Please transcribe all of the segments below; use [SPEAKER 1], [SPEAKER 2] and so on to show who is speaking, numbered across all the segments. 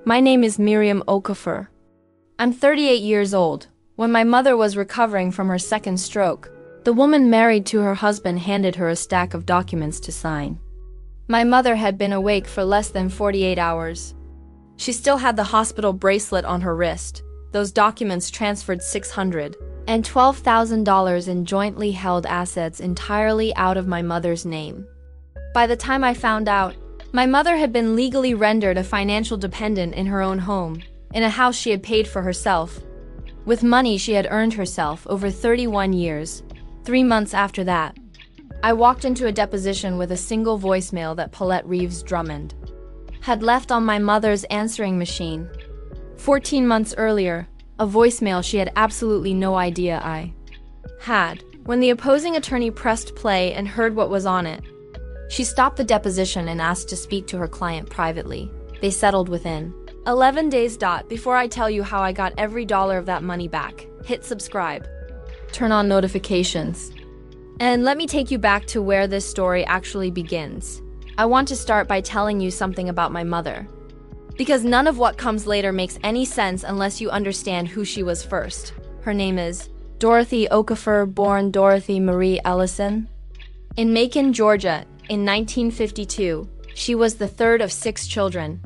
[SPEAKER 1] My name is Miriam Okafor. I'm 38 years old. When my mother was recovering from her second stroke, the woman married to her husband handed her a stack of documents to sign. My mother had been awake for less than 48 hours. She still had the hospital bracelet on her wrist. Those documents transferred $612,000 in jointly held assets entirely out of my mother's name. By the time I found out, my mother had been legally rendered a financial dependent in her own home, in a house she had paid for herself, with money she had earned herself over 31 years. 3 months after that, I walked into a deposition with a single voicemail that Paulette Reeves Drummond had left on my mother's answering machine. 14 months earlier, a voicemail she had absolutely no idea I had. When the opposing attorney pressed play and heard what was on it, she stopped the deposition and asked to speak to her client privately. They settled within 11 days. Before I tell you how I got every dollar of that money back, hit subscribe, turn on notifications, and let me take you back to where this story actually begins. I want to start by telling you something about my mother, because none of what comes later makes any sense unless you understand who she was first. Her name is Dorothy Okafor, born Dorothy Marie Ellison, in Macon, Georgia, in 1952. She was the third of 6 children,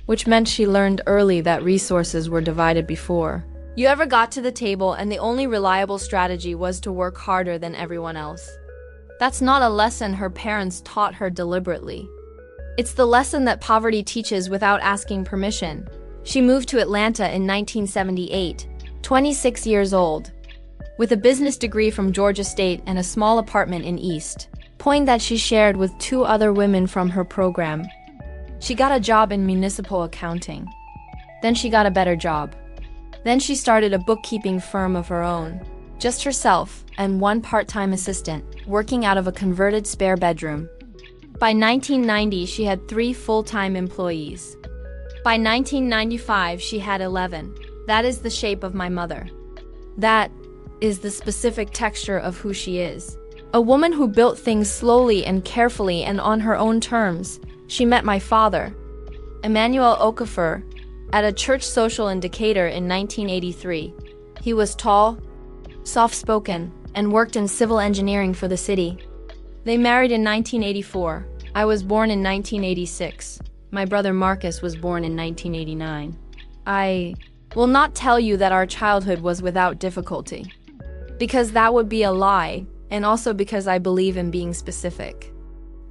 [SPEAKER 1] which meant she learned early that resources were divided before you ever got to the table, and the only reliable strategy was to work harder than everyone else. That's not a lesson her parents taught her deliberately. It's the lesson that poverty teaches without asking permission. She moved to Atlanta in 1978, 26 years old, with a business degree from Georgia State and a small apartment in East Point that she shared with 2 other women from her program. She got a job in municipal accounting. Then she got a better job. Then she started a bookkeeping firm of her own, just herself and 1 part-time assistant, working out of a converted spare bedroom. By 1990, she had 3 full-time employees. By 1995, she had 11. That is the shape of my mother. That is the specific texture of who she is. A woman who built things slowly and carefully and on her own terms. She met my father, Emmanuel Okafor, at a church social in Decatur in 1983. He was tall, soft-spoken, and worked in civil engineering for the city. They married in 1984. I was born in 1986. My brother Marcus was born in 1989. I will not tell you that our childhood was without difficulty, because that would be a lie, and also because I believe in being specific.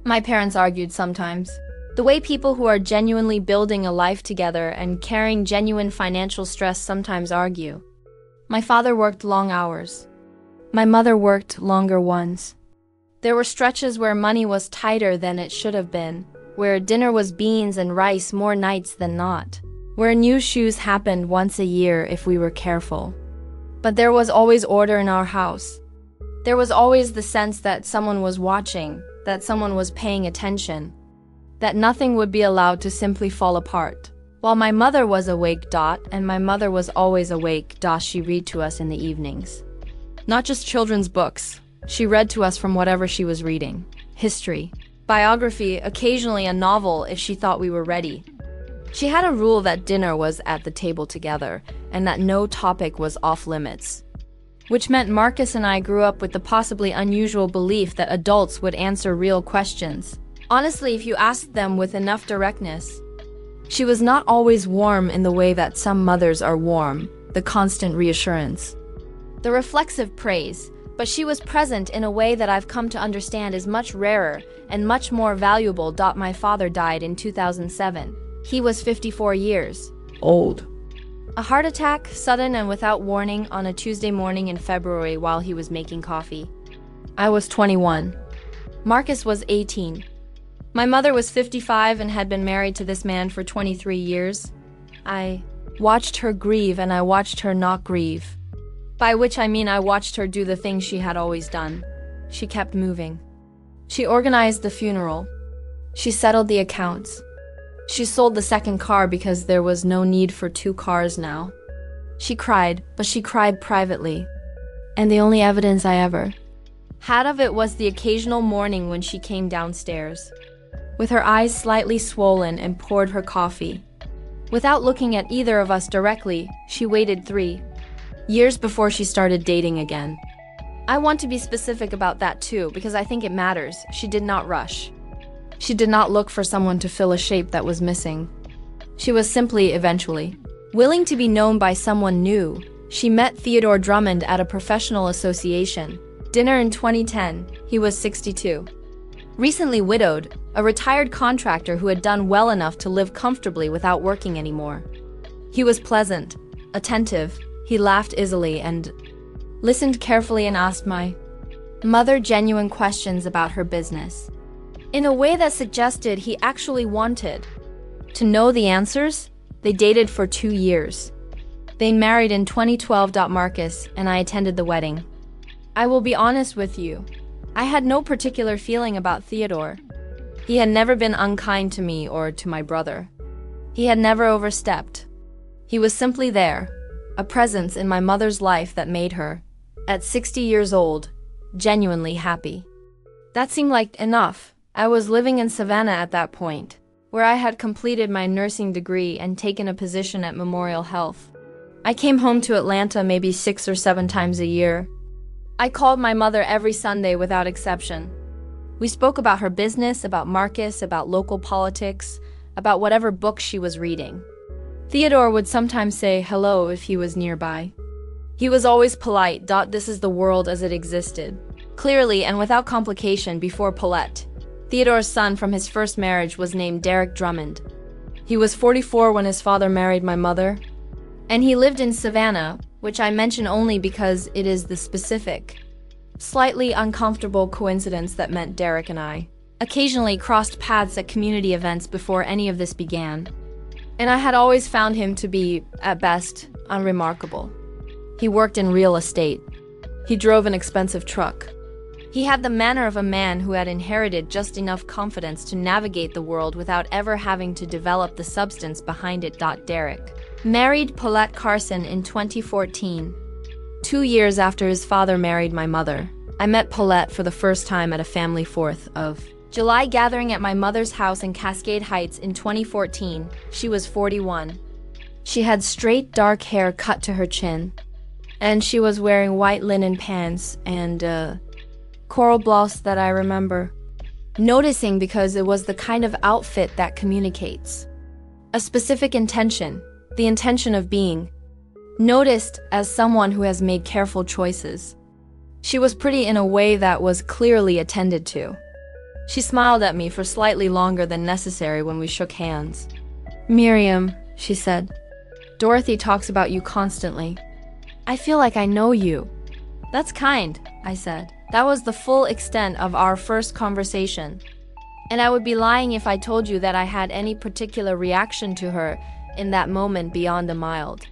[SPEAKER 1] My parents argued sometimes, the way people who are genuinely building a life together and carrying genuine financial stress sometimes argue. My father worked long hours. My mother worked longer ones. There were stretches where money was tighter than it should have been, where dinner was beans and rice more nights than not, where new shoes happened once a year if we were careful. But there was always order in our house. There was always the sense that someone was watching, that someone was paying attention, that nothing would be allowed to simply fall apart. While my mother was awake, and my mother was always awake, she read to us in the evenings. Not just children's books. She read to us from whatever she was reading. History, biography, occasionally a novel if she thought we were ready. She had a rule that dinner was at the table together, and that no topic was off limits, which meant Marcus and I grew up with the possibly unusual belief that adults would answer real questions, honestly, if you asked them with enough directness. She was not always warm in the way that some mothers are warm, the constant reassurance, the reflexive praise, but she was present in a way that I've come to understand is much rarer and much more valuable. My father died in 2007. He was 54 years old. A heart attack, sudden and without warning, on a Tuesday morning in February while he was making coffee. I was 21. Marcus was 18. My mother was 55 and had been married to this man for 23 years. I watched her grieve and I watched her not grieve. By which I mean I watched her do the things she had always done. She kept moving. She organized the funeral. She settled the accounts. She sold the second car because there was no need for 2 cars now. She cried, but she cried privately. And the only evidence I ever had of it was the occasional morning when she came downstairs, with her eyes slightly swollen, and poured her coffee. Without looking at either of us directly, she waited 3 years before she started dating again. I want to be specific about that too, because I think it matters. She did not rush. She did not look for someone to fill a shape that was missing. She was simply, eventually, willing to be known by someone new. She met Theodore Drummond at a professional association dinner in 2010. He was 62. Recently widowed, a retired contractor who had done well enough to live comfortably without working anymore. He was pleasant, attentive, he laughed easily and listened carefully and asked my mother genuine questions about her business, in a way that suggested he actually wanted to know the answers. They dated for 2 years. They married in 2012. Marcus and I attended the wedding. I will be honest with you. I had no particular feeling about Theodore. He had never been unkind to me or to my brother. He had never overstepped. He was simply there, a presence in my mother's life that made her, at 60 years old, genuinely happy. That seemed like enough. I was living in Savannah at that point, where I had completed my nursing degree and taken a position at Memorial Health. I came home to Atlanta maybe 6 or 7 times a year. I called my mother every Sunday without exception. We spoke about her business, about Marcus, about local politics, about whatever book she was reading. Theodore would sometimes say hello if he was nearby. He was always polite. This is the world as it existed. Clearly and without complication before Paulette. Theodore's son from his first marriage was named Derek Drummond. He was 44 when his father married my mother, and he lived in Savannah, which I mention only because it is the specific, slightly uncomfortable coincidence that meant Derek and I occasionally crossed paths at community events before any of this began. And I had always found him to be, at best, unremarkable. He worked in real estate. He drove an expensive truck. He had the manner of a man who had inherited just enough confidence to navigate the world without ever having to develop the substance behind it. Derek married Paulette Carson in 2014. 2 years after his father married my mother, I met Paulette for the first time at a family 4th of July gathering at my mother's house in Cascade Heights in 2014. She was 41. She had straight dark hair cut to her chin, and she was wearing white linen pants and coral blouse that I remember noticing because it was the kind of outfit that communicates a specific intention, the intention of being noticed as someone who has made careful choices. She was pretty in a way that was clearly attended to. She smiled at me for slightly longer than necessary when we shook hands. "Miriam," she said, "Dorothy talks about you constantly. I feel like I know you." "That's kind," I said. That was the full extent of our first conversation. And I would be lying if I told you that I had any particular reaction to her in that moment beyond a mild,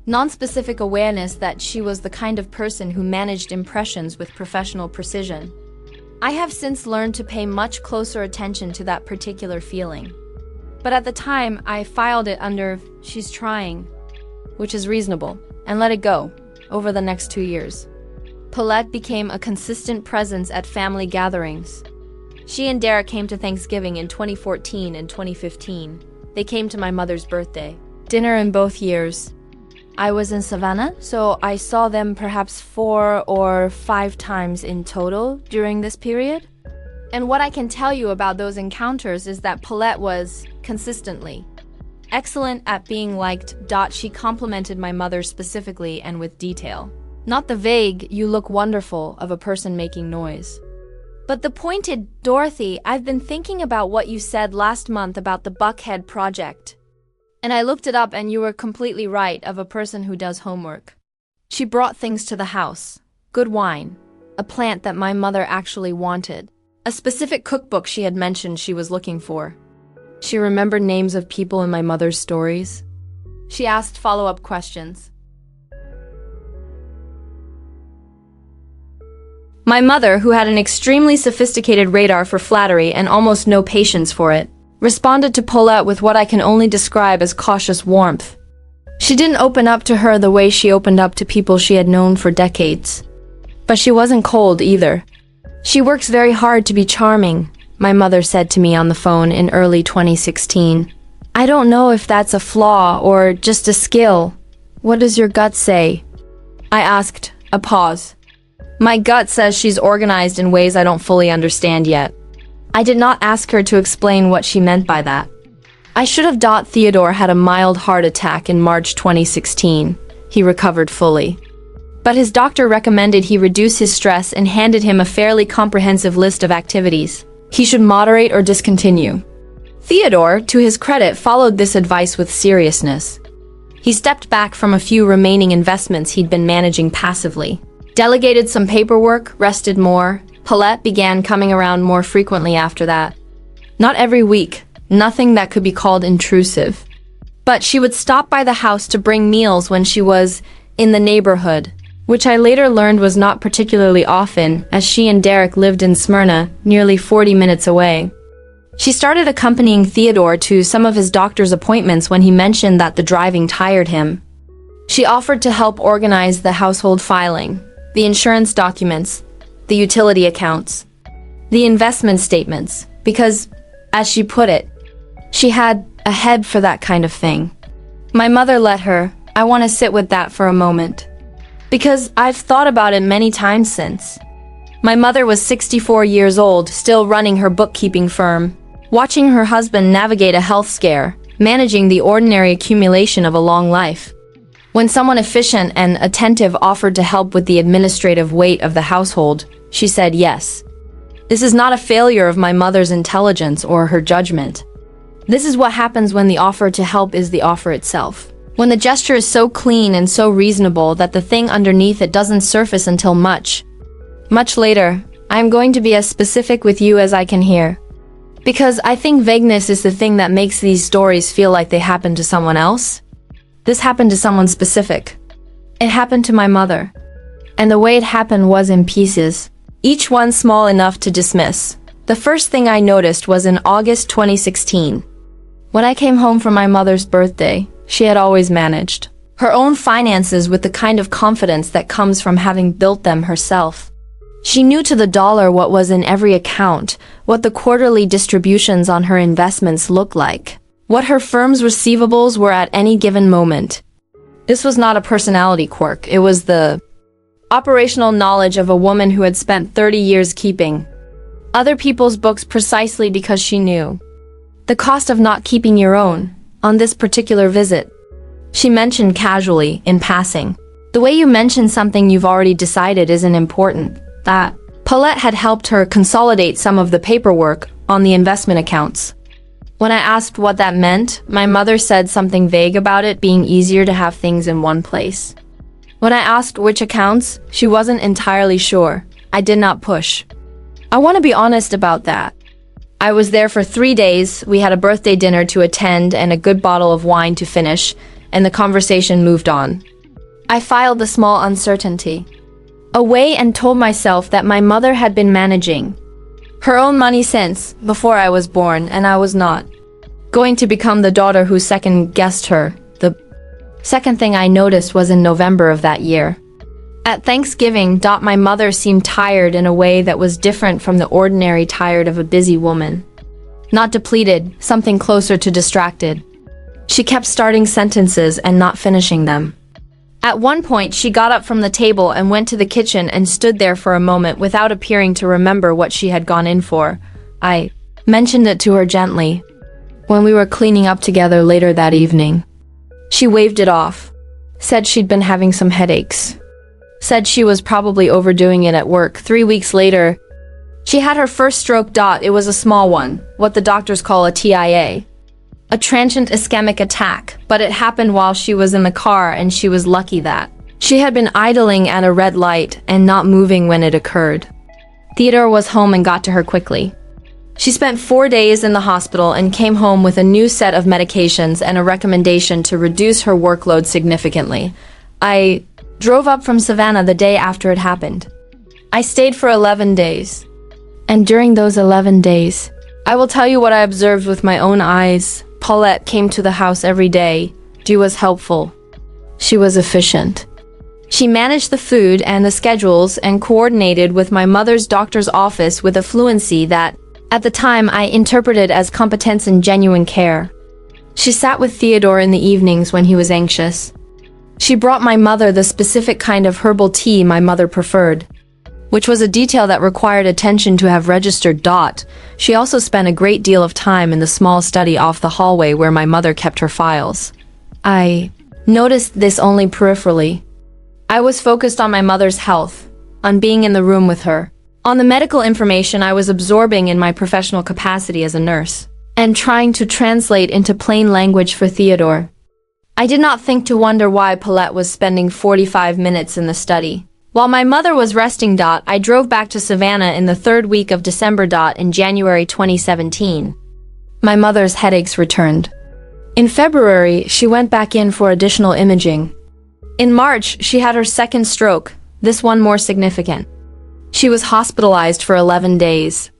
[SPEAKER 1] non-specific awareness that she was the kind of person who managed impressions with professional precision. I have since learned to pay much closer attention to that particular feeling. But at the time, I filed it under "she's trying," which is reasonable, and let it go over the next 2 years. Paulette became a consistent presence at family gatherings. She and Derek came to Thanksgiving in 2014 and 2015. They came to my mother's birthday dinner in both years. I was in Savannah, so I saw them perhaps 4 or 5 times in total during this period. And what I can tell you about those encounters is that Paulette was, consistently, excellent at being liked. She complimented my mother specifically and with detail. Not the vague, "you look wonderful" of a person making noise, but the pointed, "Dorothy, I've been thinking about what you said last month about the Buckhead project. And I looked it up and you were completely right," of a person who does homework. She brought things to the house. Good wine, a plant that my mother actually wanted, a specific cookbook she had mentioned she was looking for. She remembered names of people in my mother's stories. She asked follow-up questions. My mother, who had an extremely sophisticated radar for flattery and almost no patience for it, responded to Paulette with what I can only describe as cautious warmth. She didn't open up to her the way she opened up to people she had known for decades. But she wasn't cold either. "She works very hard to be charming," my mother said to me on the phone in early 2016. I don't know if that's a flaw or just a skill. What does your gut say? I asked, a pause. My gut says she's organized in ways I don't fully understand yet. I did not ask her to explain what she meant by that. I should have thought Theodore had a mild heart attack in March 2016. He recovered fully. But his doctor recommended he reduce his stress and handed him a fairly comprehensive list of activities he should moderate or discontinue. Theodore, to his credit, followed this advice with seriousness. He stepped back from a few remaining investments he'd been managing passively, delegated some paperwork, rested more. Paulette began coming around more frequently after that. Not every week, nothing that could be called intrusive. But she would stop by the house to bring meals when she was in the neighborhood, which I later learned was not particularly often, as she and Derek lived in Smyrna, nearly 40 minutes away. She started accompanying Theodore to some of his doctor's appointments when he mentioned that the driving tired him. She offered to help organize the household filing, the insurance documents, the utility accounts, the investment statements, because, as she put it, she had a head for that kind of thing. My mother let her. I want to sit with that for a moment, because I've thought about it many times since. My mother was 64 years old, still running her bookkeeping firm, watching her husband navigate a health scare, managing the ordinary accumulation of a long life. When someone efficient and attentive offered to help with the administrative weight of the household, she said yes. This is not a failure of my mother's intelligence or her judgment. This is what happens when the offer to help is the offer itself. When the gesture is so clean and so reasonable that the thing underneath it doesn't surface until much later. I am going to be as specific with you as I can here, because I think vagueness is the thing that makes these stories feel like they happened to someone else. This happened to someone specific. It happened to my mother. And the way it happened was in pieces, each one small enough to dismiss. The first thing I noticed was in August 2016. When I came home from my mother's birthday, she had always managed her own finances with the kind of confidence that comes from having built them herself. She knew to the dollar what was in every account, what the quarterly distributions on her investments looked like, what her firm's receivables were at any given moment. This was not a personality quirk, it was the operational knowledge of a woman who had spent 30 years keeping other people's books precisely because she knew the cost of not keeping your own. On this particular visit, she mentioned casually, in passing, the way you mention something you've already decided isn't important, that Paulette had helped her consolidate some of the paperwork on the investment accounts. When I asked what that meant, my mother said something vague about it being easier to have things in one place. When I asked which accounts, she wasn't entirely sure. I did not push. I want to be honest about that. I was there for 3 days, we had a birthday dinner to attend and a good bottle of wine to finish, and the conversation moved on. I filed the small uncertainty away and told myself that my mother had been managing her own money since before I was born, and I was not going to become the daughter who second-guessed her. The second thing I noticed was in November of that year. At Thanksgiving, my mother seemed tired in a way that was different from the ordinary tired of a busy woman. Not depleted, something closer to distracted. She kept starting sentences and not finishing them. At one point, she got up from the table and went to the kitchen and stood there for a moment without appearing to remember what she had gone in for. I mentioned it to her gently when we were cleaning up together later that evening. She waved it off, said she'd been having some headaches. Said she was probably overdoing it at work. 3 weeks later, she had her first stroke. It was a small one, what the doctors call a TIA, a transient ischemic attack, but it happened while she was in the car, and she was lucky that she had been idling at a red light and not moving when it occurred. Theodore was home and got to her quickly. She spent 4 days in the hospital and came home with a new set of medications and a recommendation to reduce her workload significantly. I drove up from Savannah the day after it happened. I stayed for 11 days. And during those 11 days, I will tell you what I observed with my own eyes. Paulette came to the house every day. She was helpful. She was efficient. She managed the food and the schedules and coordinated with my mother's doctor's office with a fluency that, at the time, I interpreted as competence and genuine care. She sat with Theodore in the evenings when he was anxious. She brought my mother the specific kind of herbal tea my mother preferred, which was a detail that required attention to have registered. She also spent a great deal of time in the small study off the hallway where my mother kept her files. I noticed this only peripherally. I was focused on my mother's health, on being in the room with her, on the medical information I was absorbing in my professional capacity as a nurse, and trying to translate into plain language for Theodore. I did not think to wonder why Paulette was spending 45 minutes in the study. While my mother was resting. I drove back to Savannah in the third week of December. In January 2017. My mother's headaches returned. In February, she went back in for additional imaging. In March, she had her second stroke, this one more significant. She was hospitalized for 11 days.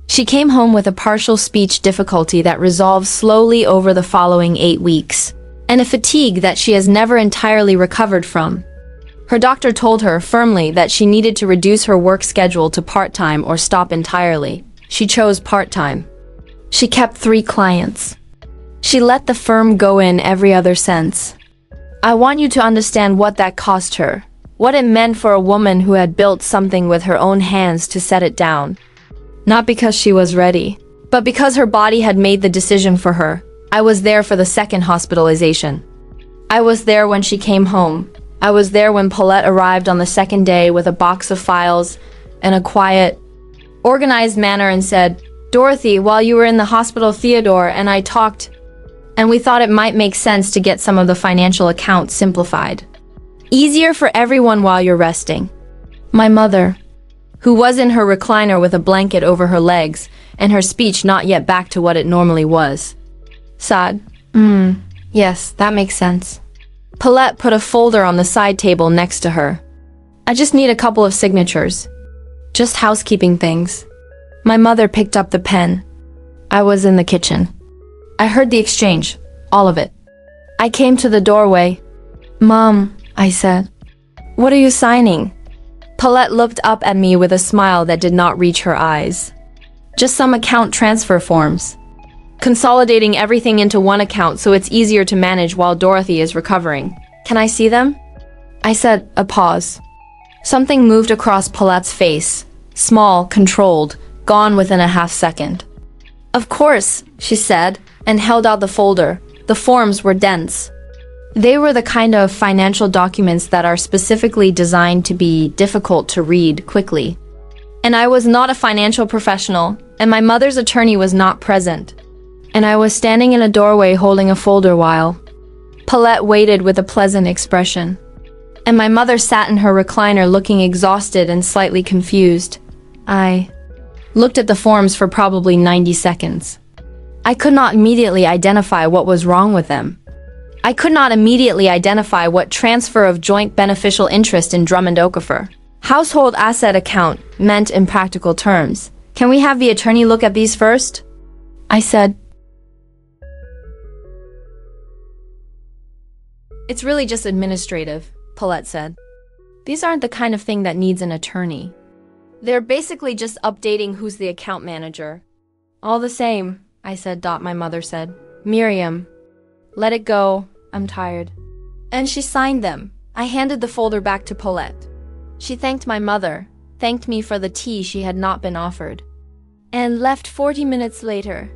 [SPEAKER 1] She came home with a partial speech difficulty that resolved slowly over the following 8 weeks, and a fatigue that she has never entirely recovered from. Her doctor told her firmly that she needed to reduce her work schedule to part-time or stop entirely. She chose part-time. She kept 3 clients. She let the firm go in every other sense. I want you to understand what that cost her, what it meant for a woman who had built something with her own hands to set it down. Not because she was ready, but because her body had made the decision for her. I was there for the second hospitalization. I was there when she came home. I was there when Paulette arrived on the second day with a box of files in a quiet, organized manner and said, "Dorothy, while you were in the hospital, Theodore and I talked, and we thought it might make sense to get some of the financial accounts simplified. Easier for everyone while you're resting." My mother, who was in her recliner with a blanket over her legs and her speech not yet back to what it normally was, sighed. Yes, that makes sense." Paulette put a folder on the side table next to her. "I just need a couple of signatures. Just housekeeping things." My mother picked up the pen. I was in the kitchen. I heard the exchange, all of it. I came to the doorway. "Mom," I said, "what are you signing?" Paulette looked up at me with a smile that did not reach her eyes. "Just some account transfer forms. Consolidating everything into one account so it's easier to manage while Dorothy is recovering. Can I see them?" I said. A pause. Something moved across Paulette's face. Small, controlled, gone within a half second. "Of course," she said, and held out the folder. The forms were dense. They were the kind of financial documents that are specifically designed to be difficult to read quickly. And I was not a financial professional, and my mother's attorney was not present. And I was standing in a doorway holding a folder while Paulette waited with a pleasant expression. And my mother sat in her recliner looking exhausted and slightly confused. I looked at the forms for probably 90 seconds. I could not immediately identify what was wrong with them. I could not immediately identify what transfer of joint beneficial interest in Drummond Okafor, household asset account, meant in practical terms. "Can we have the attorney look at these first?" I said. "It's really just administrative," Paulette said. "These aren't the kind of thing that needs an attorney. They're basically just updating who's the account manager." "All the same," I said. My mother said, "Miriam, let it go. I'm tired." And she signed them. I handed the folder back to Paulette. She thanked my mother, thanked me for the tea she had not been offered, and left 40 minutes later.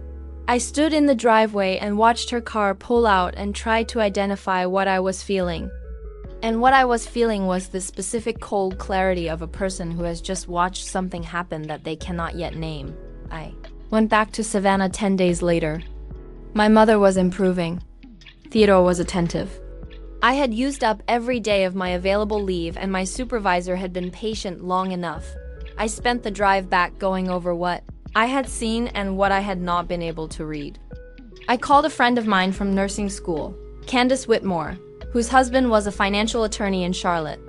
[SPEAKER 1] I stood in the driveway and watched her car pull out and tried to identify what I was feeling. And what I was feeling was the specific cold clarity of a person who has just watched something happen that they cannot yet name. I went back to Savannah 10 days later. My mother was improving. Theodore was attentive. I had used up every day of my available leave and my supervisor had been patient long enough. I spent the drive back going over what I had seen and what I had not been able to read. I called a friend of mine from nursing school, Candace Whitmore, whose husband was a financial attorney in Charlotte.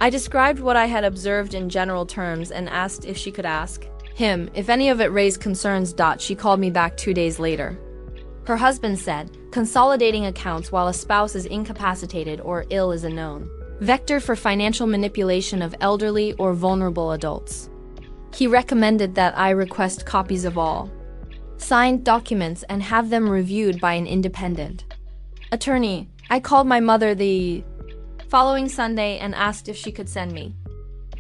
[SPEAKER 1] I described what I had observed in general terms and asked if she could ask him if any of it raised concerns. She called me back 2 days later. Her husband said, "Consolidating accounts while a spouse is incapacitated or ill is a known vector for financial manipulation of elderly or vulnerable adults." He recommended that I request copies of all signed documents and have them reviewed by an independent attorney. I called my mother the following Sunday and asked if she could send me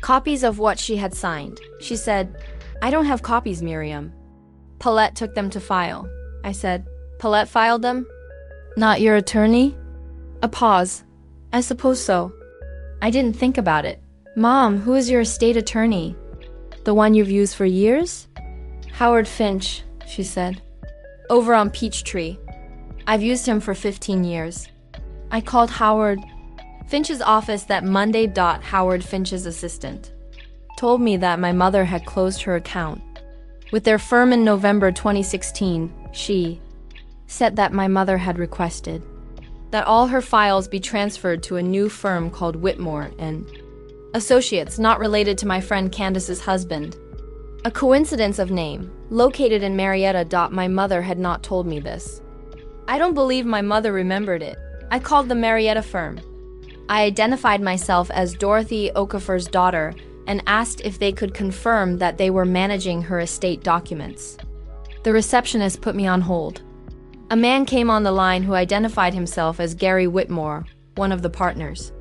[SPEAKER 1] copies of what she had signed. She said, "I don't have copies, Miriam. Paulette took them to file." I said, "Paulette filed them? Not your attorney?" A pause. "I suppose so." I didn't think about it. "Mom, who is your estate attorney? The one you've used for years?" "Howard Finch," she said. "Over on Peachtree. I've used him for 15 years. I called Howard Finch's office that Monday. Howard Finch's assistant told me that my mother had closed her account with their firm in November 2016. She said that my mother had requested that all her files be transferred to a new firm called Whitmore and Associates, not related to my friend Candace's husband. A coincidence of name, located in Marietta. My mother had not told me this. I don't believe my mother remembered it. I called the Marietta firm. I identified myself as Dorothy Okafor's daughter and asked if they could confirm that they were managing her estate documents. The receptionist put me on hold. A man came on the line who identified himself as Gary Whitmore, one of the partners.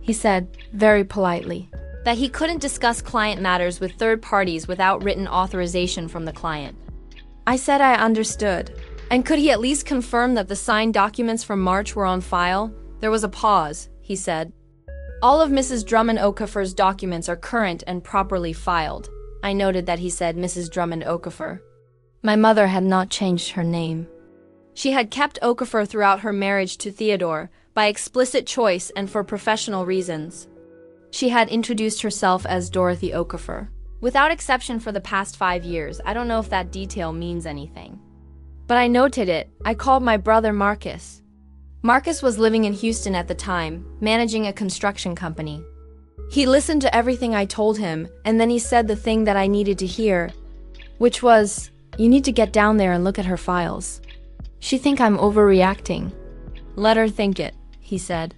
[SPEAKER 1] He said, very politely, that he couldn't discuss client matters with third parties without written authorization from the client. I said I understood. And could he at least confirm that the signed documents from March were on file? There was a pause. He said, "All of Mrs. Drummond Okafor's documents are current and properly filed." I noted that he said Mrs. Drummond Okafor. My mother had not changed her name. She had kept Okafor throughout her marriage to Theodore, by explicit choice and for professional reasons. She had introduced herself as Dorothy Okafor, without exception for the past 5 years. I don't know if that detail means anything, but I noted it. I called my brother Marcus. Marcus was living in Houston at the time, managing a construction company. He listened to everything I told him, and then he said the thing that I needed to hear, which was, "You need to get down there and look at her files. She think I'm overreacting." "Let her think it," he said.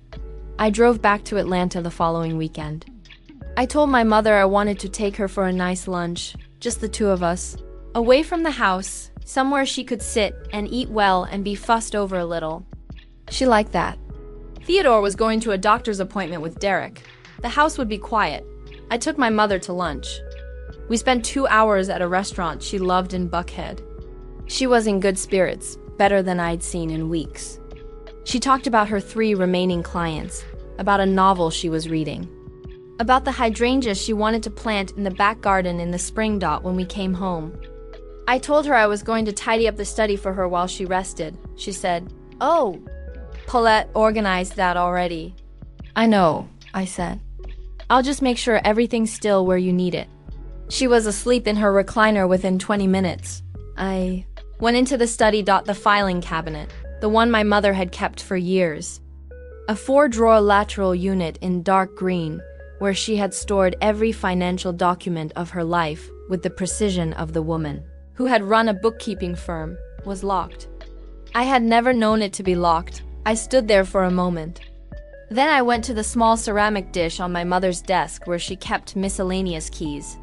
[SPEAKER 1] I drove back to Atlanta the following weekend. I told my mother I wanted to take her for a nice lunch, just the two of us, away from the house, somewhere she could sit and eat well and be fussed over a little. She liked that. Theodore was going to a doctor's appointment with Derek. The house would be quiet. I took my mother to lunch. We spent 2 hours at a restaurant she loved in Buckhead. She was in good spirits, better than I'd seen in weeks. She talked about her 3 remaining clients, about a novel she was reading, about the hydrangeas she wanted to plant in the back garden in the spring. When we came home, I told her I was going to tidy up the study for her while she rested. She said, "Oh, Paulette organized that already." "I know," I said. "I'll just make sure everything's still where you need it." She was asleep in her recliner within 20 minutes. I went into the study. The filing cabinet, the one my mother had kept for years. A 4-drawer lateral unit in dark green, where she had stored every financial document of her life with the precision of the woman who had run a bookkeeping firm, was locked. I had never known it to be locked. I stood there for a moment. Then I went to the small ceramic dish on my mother's desk where she kept miscellaneous keys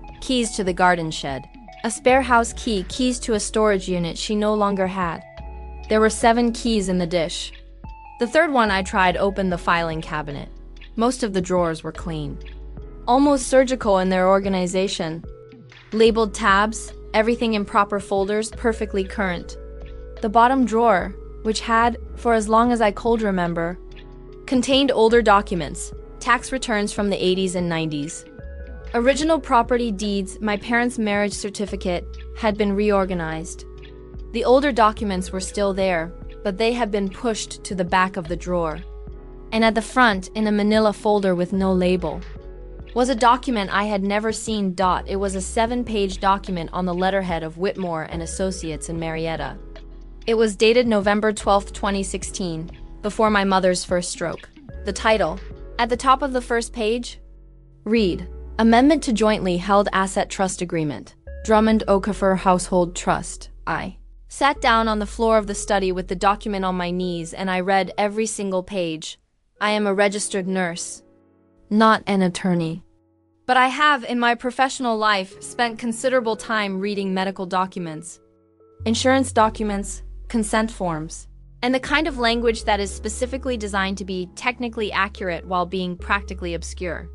[SPEAKER 1] to the garden shed, a spare house key, keys to a storage unit she no longer had. There were 7 keys in the dish. The third one I tried opened the filing cabinet. Most of the drawers were clean, almost surgical in their organization. Labeled tabs, everything in proper folders, perfectly current. The bottom drawer, which had, for as long as I could remember, contained older documents, tax returns from the 80s and 90s. Original property deeds, my parents' marriage certificate, had been reorganized. The older documents were still there, but they had been pushed to the back of the drawer. And at the front, in a manila folder with no label, was a document I had never seen. It was a 7-page document on the letterhead of Whitmore and Associates in Marietta. It was dated November 12, 2016, before my mother's first stroke. The title, at the top of the first page, read, "Amendment to Jointly Held Asset Trust Agreement, Drummond Okafor Household Trust." I sat down on the floor of the study with the document on my knees and I read every single page. I am a registered nurse, not an attorney. But I have, in my professional life, spent considerable time reading medical documents. insurance documents, consent forms, and the kind of language that is specifically designed to be technically accurate while being practically obscure.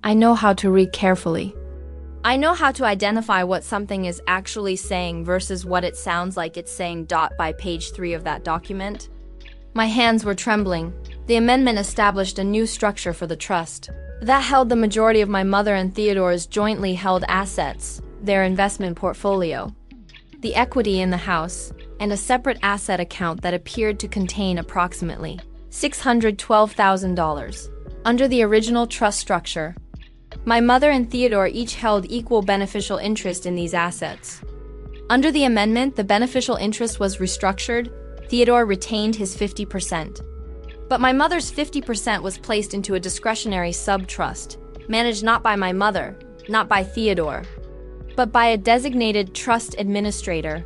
[SPEAKER 1] I know how to read carefully. I know how to identify what something is actually saying versus what it sounds like it's saying. By page 3 of that document, my hands were trembling. The amendment established a new structure for the trust that held the majority of my mother and Theodore's jointly held assets, their investment portfolio, the equity in the house, and a separate asset account that appeared to contain approximately $612,000. Under the original trust structure, my mother and Theodore each held equal beneficial interest in these assets. Under the amendment, the beneficial interest was restructured. Theodore retained his 50%. But my mother's 50% was placed into a discretionary sub-trust, managed not by my mother, not by Theodore, but by a designated trust administrator.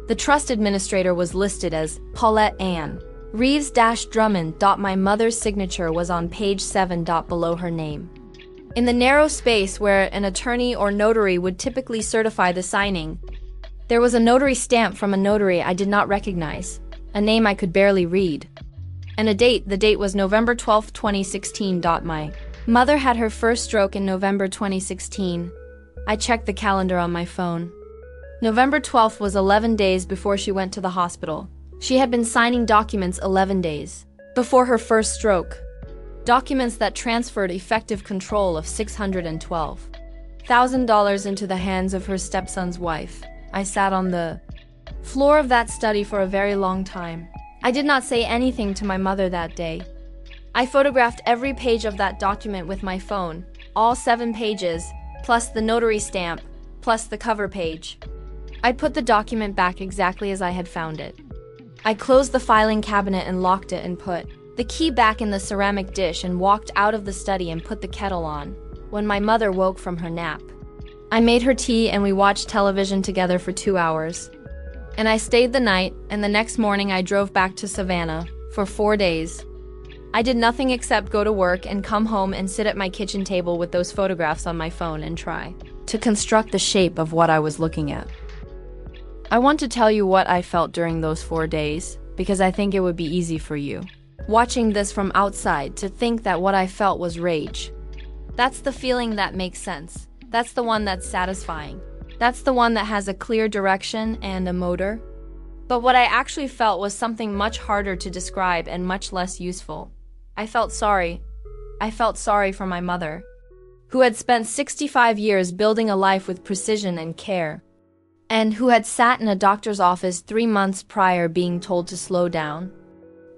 [SPEAKER 1] The trust administrator was listed as Paulette Ann Reeves-Drummond. My mother's signature was on page 7. Below her name. In the narrow space where an attorney or notary would typically certify the signing, there was a notary stamp from a notary I did not recognize, a name I could barely read, and a date. The date was November 12, 2016. My mother had her first stroke in November 2016. I checked the calendar on my phone. November 12th was 11 days before she went to the hospital. She had been signing documents 11 days before her first stroke. Documents that transferred effective control of $612,000 into the hands of her stepson's wife. I sat on the floor of that study for a very long time. I did not say anything to my mother that day. I photographed every page of that document with my phone, all 7 pages, plus the notary stamp, plus the cover page. I put the document back exactly as I had found it. I closed the filing cabinet and locked it and put the key back in the ceramic dish and walked out of the study and put the kettle on when my mother woke from her nap. I made her tea and we watched television together for 2 hours. And I stayed the night, and the next morning I drove back to Savannah for 4 days. I did nothing except go to work and come home and sit at my kitchen table with those photographs on my phone and try to construct the shape of what I was looking at. I want to tell you what I felt during those 4 days, because I think it would be easy for you, watching this from outside, to think that what I felt was rage. That's the feeling that makes sense. That's the one that's satisfying. That's the one that has a clear direction and a motor. But what I actually felt was something much harder to describe and much less useful. I felt sorry. I felt sorry for my mother, who had spent 65 years building a life with precision and care, and who had sat in a doctor's office 3 months prior being told to slow down,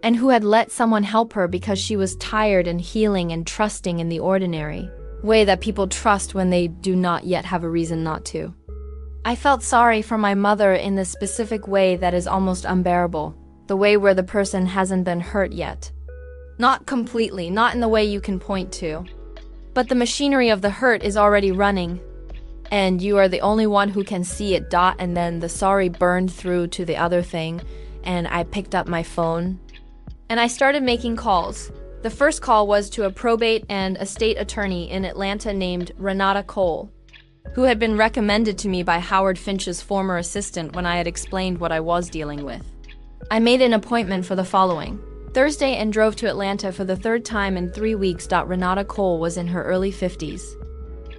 [SPEAKER 1] and who had let someone help her because she was tired and healing and trusting in the ordinary way that people trust when they do not yet have a reason not to. I felt sorry for my mother in the specific way that is almost unbearable, the way where the person hasn't been hurt yet. Not completely, not in the way you can point to, but the machinery of the hurt is already running, and you are the only one who can see it. And then the sorry burned through to the other thing, and I picked up my phone, and I started making calls. The first call was to a probate and estate attorney in Atlanta named Renata Cole, who had been recommended to me by Howard Finch's former assistant when I had explained what I was dealing with. I made an appointment for the following Thursday and drove to Atlanta for the 3rd time in 3 weeks. Renata Cole was in her early 50s.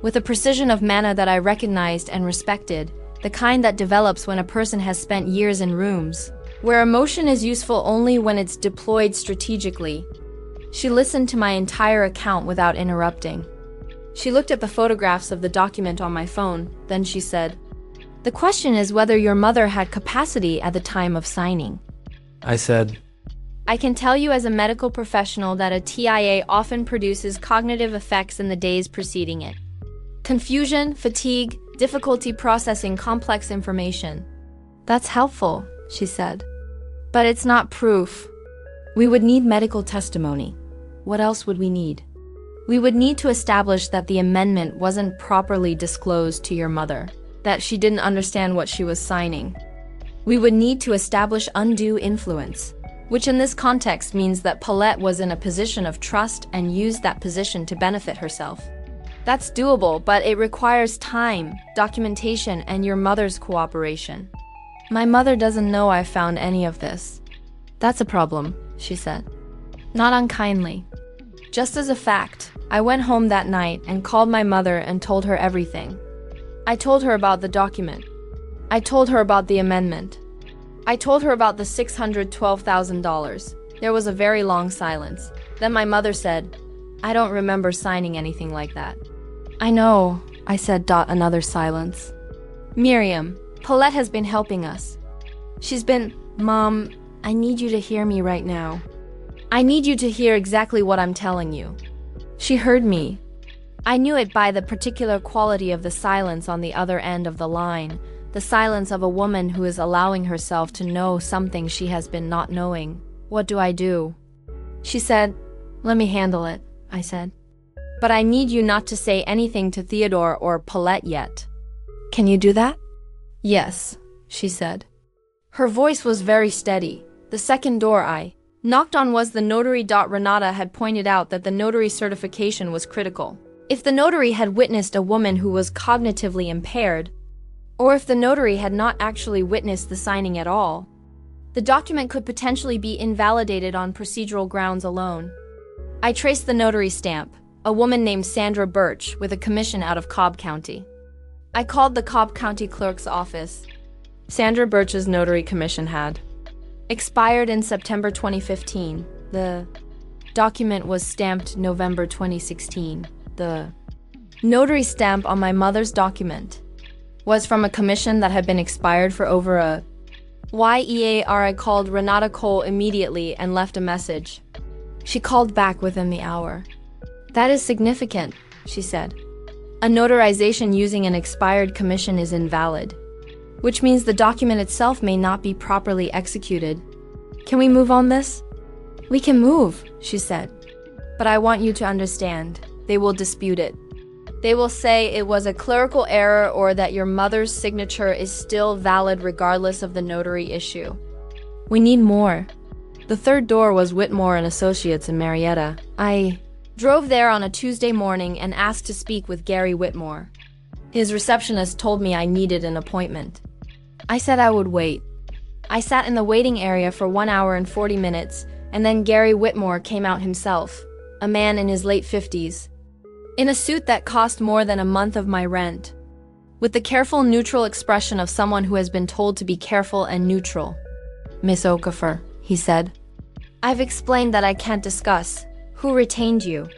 [SPEAKER 1] With a precision of manner that I recognized and respected, the kind that develops when a person has spent years in rooms where emotion is useful only when it's deployed strategically, she listened to my entire account without interrupting. She looked at the photographs of the document on my phone, then she said, "The question is whether your mother had capacity at the time of signing."
[SPEAKER 2] I said,
[SPEAKER 1] "I can tell you as a medical professional that a TIA often produces cognitive effects in the days preceding it. Confusion, fatigue, difficulty processing complex information." "That's helpful," she said. "But it's not proof. We would need medical testimony. What else would we need? We would need to establish that the amendment wasn't properly disclosed to your mother, that she didn't understand what she was signing. We would need to establish undue influence, which in this context means that Paulette was in a position of trust and used that position to benefit herself. That's doable, but it requires time, documentation, and your mother's cooperation. My mother doesn't know I found any of this. That's a problem, she said. Not unkindly. Just as a fact, I went home that night and called my mother and told her everything. I told her about the document. I told her about the amendment. I told her about the $612,000. There was a very long silence. Then my mother said, "I don't remember signing anything like that." "I know," I said. Another silence. "Miriam, Paulette has been helping us. She's been..." "Mom, I need you to hear me right now. I need you to hear exactly what I'm telling you." She heard me. I knew it by the particular quality of the silence on the other end of the line, the silence of a woman who is allowing herself to know something she has been not knowing. "What do I do?" She said. "Let me handle it," I said. "But I need you not to say anything to Theodore or Paulette yet." "Can you do that?" "Yes," she said. Her voice was very steady. The second door I knocked on was the notary. Renata had pointed out that the notary certification was critical. If the notary had witnessed a woman who was cognitively impaired, or if the notary had not actually witnessed the signing at all, the document could potentially be invalidated on procedural grounds alone. I traced the notary stamp, a woman named Sandra Birch with a commission out of Cobb County. I called the Cobb County clerk's office. Sandra Birch's notary commission had expired in September 2015. The document was stamped November 2016. The notary stamp on my mother's document was from a commission that had been expired for over a year. I called Renata Cole immediately and left a message. She called back within the hour. "That is significant," she said. "A notarization using an expired commission is invalid, which means the document itself may not be properly executed. Can we move on this?" "We can move," she said. "But I want you to understand, they will dispute it. They will say it was a clerical error or that your mother's signature is still valid regardless of the notary issue. We need more." The third door was Whitmore and Associates in Marietta. I drove there on a Tuesday morning and asked to speak with Gary Whitmore. His receptionist told me I needed an appointment. I said I would wait. I sat in the waiting area for 1 hour and 40 minutes, and then Gary Whitmore came out himself, a man in his late 50s, in a suit that cost more than a month of my rent, with the careful, neutral expression of someone who has been told to be careful and neutral. "Miss Okafor," he said, "I've explained that I can't discuss. Who retained you?"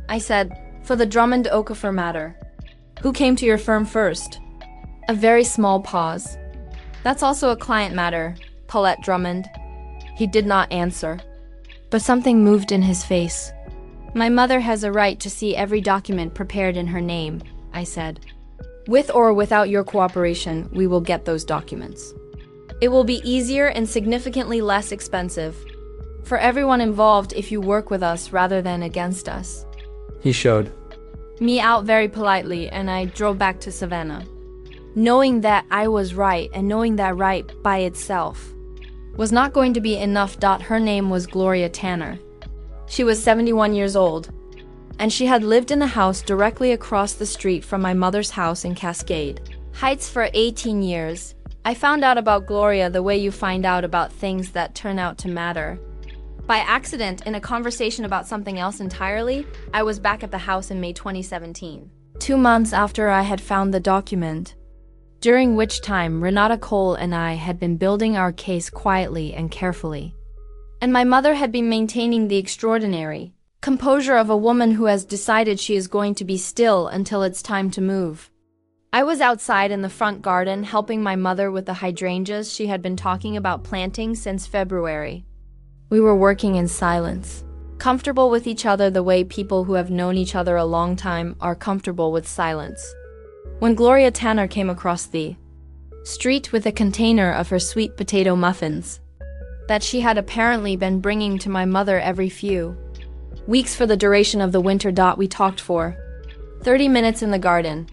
[SPEAKER 1] I said, "For the Drummond Okafor matter." "Who came to your firm first?" A very small pause. "That's also a client matter, Paulette Drummond." He did not answer, but something moved in his face. "My mother has a right to see every document prepared in her name," I said. "With or without your cooperation, we will get those documents. It will be easier and significantly less expensive for everyone involved if you work with us rather than against us."
[SPEAKER 2] He showed
[SPEAKER 1] me out very politely, and I drove back to Savannah, knowing that I was right, and knowing that right by itself was not going to be enough. Her name was Gloria Tanner. She was 71 years old, and she had lived in a house directly across the street from my mother's house in Cascade Heights for 18 years. I found out about Gloria the way you find out about things that turn out to matter. By accident, in a conversation about something else entirely. I was back at the house in May 2017, 2 months after I had found the document, during which time Renata Cole and I had been building our case quietly and carefully. And my mother had been maintaining the extraordinary composure of a woman who has decided she is going to be still until it's time to move. I was outside in the front garden helping my mother with the hydrangeas she had been talking about planting since February. We were working in silence, comfortable with each other the way people who have known each other a long time are comfortable with silence. When Gloria Tanner came across the street with a container of her sweet potato muffins that she had apparently been bringing to my mother every few weeks for the duration of the winter. We talked for 30 minutes in the garden.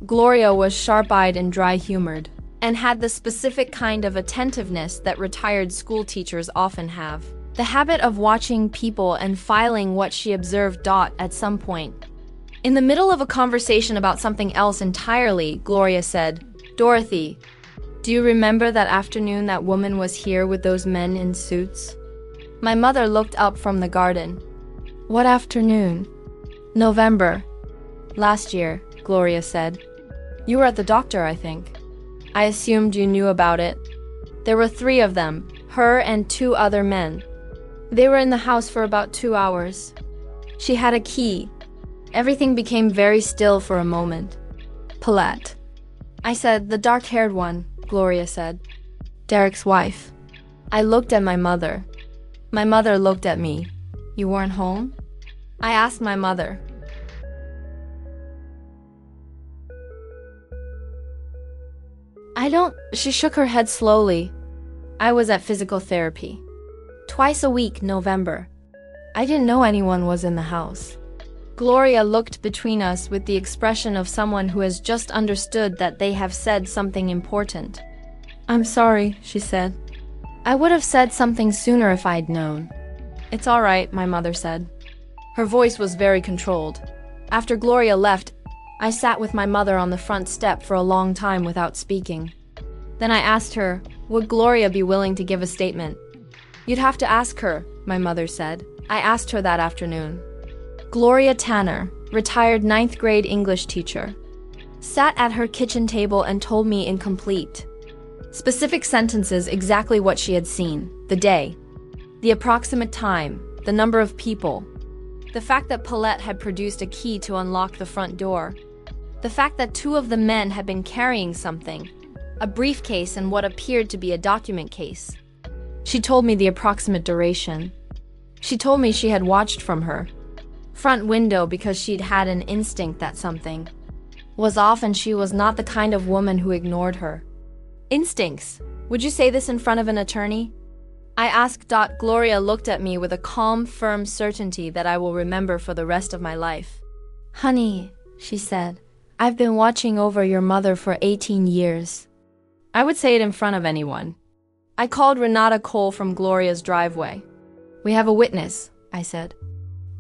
[SPEAKER 1] Gloria was sharp-eyed and dry-humored, and had the specific kind of attentiveness that retired school teachers often have. The habit of watching people and filing what she observed. At some point, in the middle of a conversation about something else entirely, Gloria said, "Dorothy, Do you remember that afternoon that woman was here with those men in suits? My mother looked up from the garden. What afternoon? November. Last year, Gloria said. You were at the doctor, I think. I assumed you knew about it. There were 3 of them, her and 2 other men. They were in the house for about 2 hours. She had a key. Everything became very still for a moment. Paulette. I said, the dark-haired one, Gloria said. Derek's wife. I looked at my mother. My mother looked at me. You weren't home? I asked my mother. I don't. She shook her head slowly. I was at physical therapy. Twice a week, November. I didn't know anyone was in the house. Gloria looked between us with the expression of someone who has just understood that they have said something important. I'm sorry, she said. I would have said something sooner if I'd known. It's all right, my mother said. Her voice was very controlled. After Gloria left, I sat with my mother on the front step for a long time without speaking. Then I asked her, would Gloria be willing to give a statement? You'd have to ask her, my mother said. I asked her that afternoon. Gloria Tanner, retired 9th grade English teacher, sat at her kitchen table and told me in complete, specific sentences exactly what she had seen, the day, the approximate time, the number of people, the fact that Paulette had produced a key to unlock the front door, the fact that 2 of the men had been carrying something, a briefcase and what appeared to be a document case. She told me the approximate duration. She told me she had watched from her front window because she'd had an instinct that something was off and she was not the kind of woman who ignored her instincts. Would you say this in front of an attorney? I asked. Gloria looked at me with a calm, firm certainty that I will remember for the rest of my life. Honey, she said, I've been watching over your mother for 18 years. I would say it in front of anyone. I called Renata Cole from Gloria's driveway. We have a witness, I said.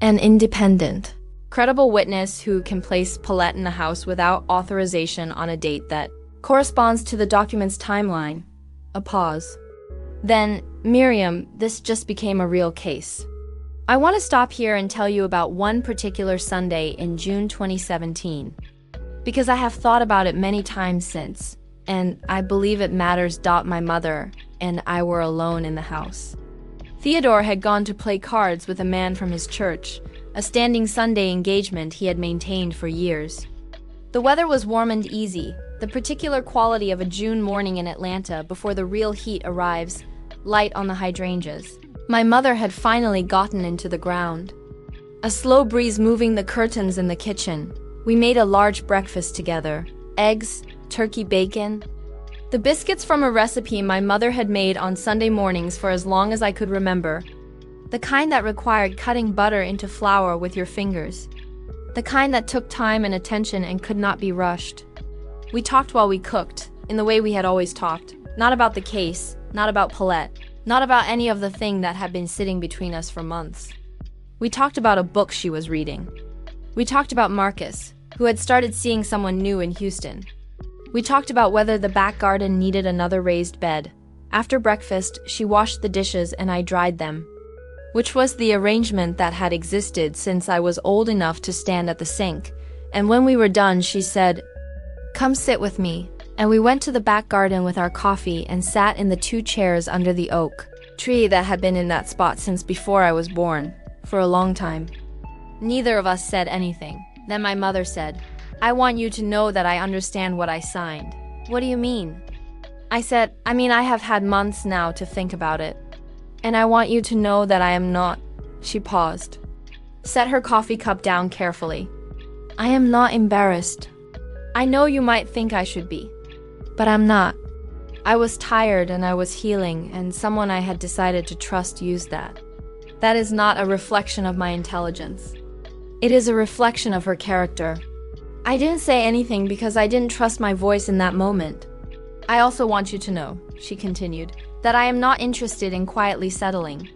[SPEAKER 1] An independent, credible witness who can place Paulette in the house without authorization on a date that corresponds to the document's timeline. A pause. Then, Miriam, this just became a real case. I want to stop here and tell you about one particular Sunday in June 2017, because I have thought about it many times since, and I believe it matters. My mother and I were alone in the house. Theodore had gone to play cards with a man from his church, a standing Sunday engagement he had maintained for years. The weather was warm and easy, the particular quality of a June morning in Atlanta before the real heat arrives, light on the hydrangeas. My mother had finally gotten into the ground. A slow breeze moving the curtains in the kitchen. We made a large breakfast together. Eggs, turkey bacon. The biscuits from a recipe my mother had made on Sunday mornings for as long as I could remember. The kind that required cutting butter into flour with your fingers. The kind that took time and attention and could not be rushed. We talked while we cooked, in the way we had always talked. Not about the case, not about Paulette, not about any of the thing that had been sitting between us for months. We talked about a book she was reading. We talked about Marcus, who had started seeing someone new in Houston. We talked about whether the back garden needed another raised bed. After breakfast, she washed the dishes and I dried them, which was the arrangement that had existed since I was old enough to stand at the sink. And when we were done, she said, "Come sit with me." And we went to the back garden with our coffee and sat in the 2 chairs under the oak tree that had been in that spot since before I was born, for a long time. Neither of us said anything. Then my mother said, "I want you to know that I understand what I signed." "What do you mean?" I said, I have had months now to think about it. And I want you to know that I am not. She paused, set her coffee cup down carefully. I am not embarrassed. I know you might think I should be, but I'm not. I was tired and I was healing, and someone I had decided to trust used that. That is not a reflection of my intelligence. It is a reflection of her character. I didn't say anything because I didn't trust my voice in that moment. I also want you to know, she continued, that I am not interested in quietly settling.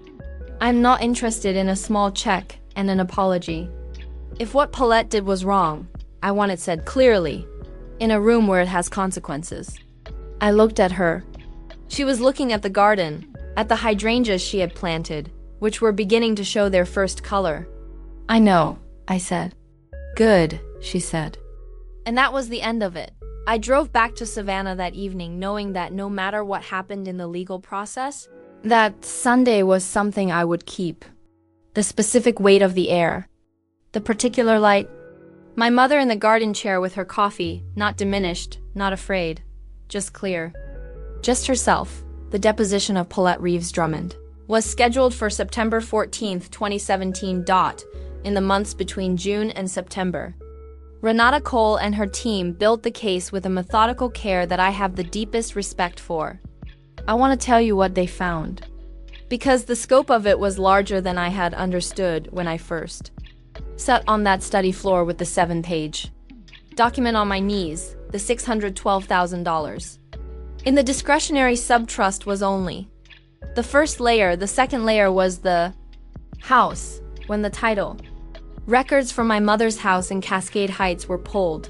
[SPEAKER 1] I'm not interested in a small check and an apology. If what Paulette did was wrong, I want it said clearly, in a room where it has consequences. I looked at her. She was looking at the garden, at the hydrangeas she had planted, which were beginning to show their first color. "I know," I said. "Good," she said. And that was the end of it. I drove back to Savannah that evening knowing that no matter what happened in the legal process, that Sunday was something I would keep. The specific weight of the air, the particular light, my mother in the garden chair with her coffee, not diminished, not afraid, just clear. Just herself. The deposition of Paulette Reeves Drummond was scheduled for September 14th, 2017. In the months between June and September. Renata Cole and her team built the case with a methodical care that I have the deepest respect for. I want to tell you what they found, because the scope of it was larger than I had understood when I first sat on that study floor with the 7-page document on my knees, the $612,000. In the discretionary subtrust was only the first layer. The second layer was the house, when the title records for my mother's house in Cascade Heights were pulled.